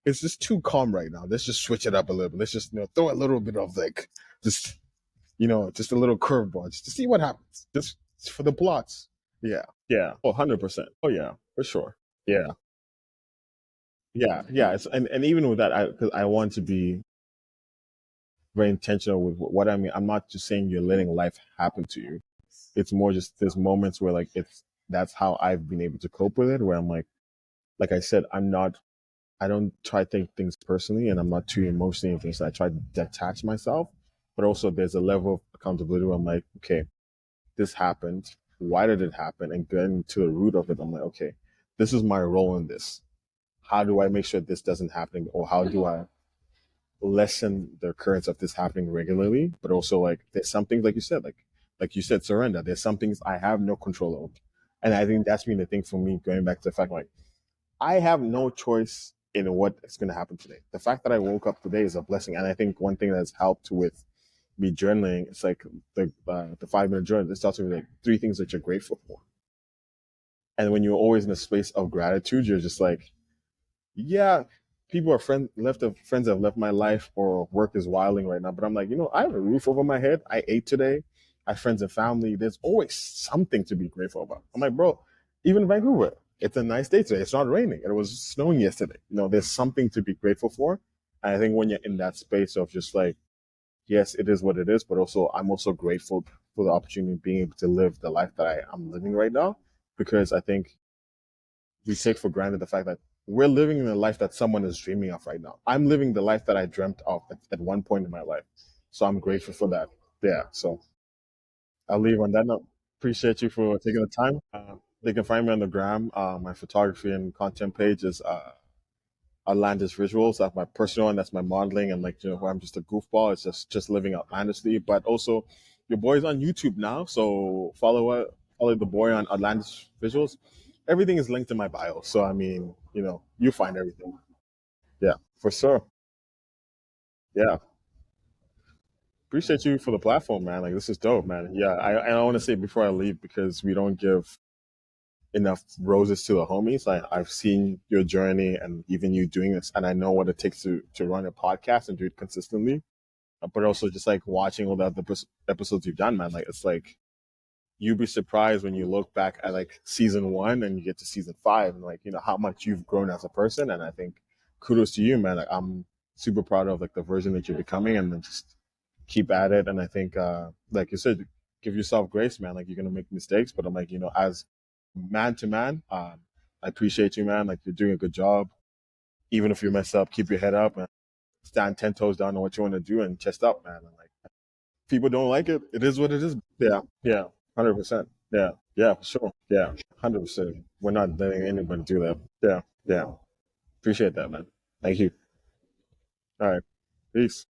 it's just too calm right now. Let's just switch it up a little bit. Let's just throw a little bit of like just just a little curveball just to see what happens. Just for the plots. Yeah, yeah. Oh, 100%. Oh yeah, for sure. Yeah, yeah, yeah. And even with that, because I want to be very intentional with what I mean. I'm not just saying you're letting life happen to you. It's more just there's moments where like it's that's how I've been able to cope with it. Where I'm like I said, I don't try to take things personally and I'm not too emotionally invested. I try to detach myself, but also there's a level of accountability where I'm like, okay, this happened. Why did it happen? And getting to the root of it, I'm like, okay, this is my role in this. How do I make sure this doesn't happen? Or how do I lessen the occurrence of this happening regularly? But also like there's some things like you said, surrender. There's some things I have no control over. And I think that's been the thing for me, going back to the fact like I have no choice in what is going to happen today. The fact that I woke up today is a blessing, and I think one thing that's helped with me journaling, it's like the 5 minute journal. It starts with like three things that you're grateful for, and when you're always in a space of gratitude, you're just like, yeah, people are friends have left my life or work is wilding right now, but I'm like, I have a roof over my head. I ate today. I have friends and family. There's always something to be grateful about. I'm like, bro, even in Vancouver, it's a nice day today. It's not raining. It was snowing yesterday. There's something to be grateful for. And I think when you're in that space of just like, yes, it is what it is, but also I'm also grateful for the opportunity of being able to live the life that I'm living right now, because I think we take for granted the fact that we're living in a life that someone is dreaming of right now. I'm living the life that I dreamt of at one point in my life. So I'm grateful for that. Yeah. So I'll leave on that note. Appreciate you for taking the time. They can find me on the gram. My photography and content page is Outlandish Visuals. That's my personal one. That's my modeling, and like where I'm just a goofball. It's just living outlandishly. But also, your boy's on YouTube now, so follow the boy on Outlandish Visuals. Everything is linked in my bio. So I mean, you find everything. Yeah, for sure. Yeah, appreciate you for the platform, man. Like this is dope, man. Yeah, I want to say before I leave, because we don't give enough roses to the homies. I've seen your journey and even you doing this, and I know what it takes to run a podcast and do it consistently. But also just like watching all the other episodes you've done, man. Like it's like you'd be surprised when you look back at like season one and you get to season five, and like how much you've grown as a person. And I think kudos to you, man. Like, I'm super proud of like the version that you're becoming, and then just keep at it. And I think, like you said, give yourself grace, man. Like you're gonna make mistakes, but I'm like, as man to man, I appreciate you, man. Like you're doing a good job. Even if you mess up, keep your head up and stand 10 toes down on what you want to do and chest up, man. And like people don't like it. It is what it is. Yeah, yeah, 100%. Yeah, yeah, for sure. Yeah, 100%. We're not letting anybody do that. Yeah, yeah. Appreciate that, man. Thank you. All right. Peace.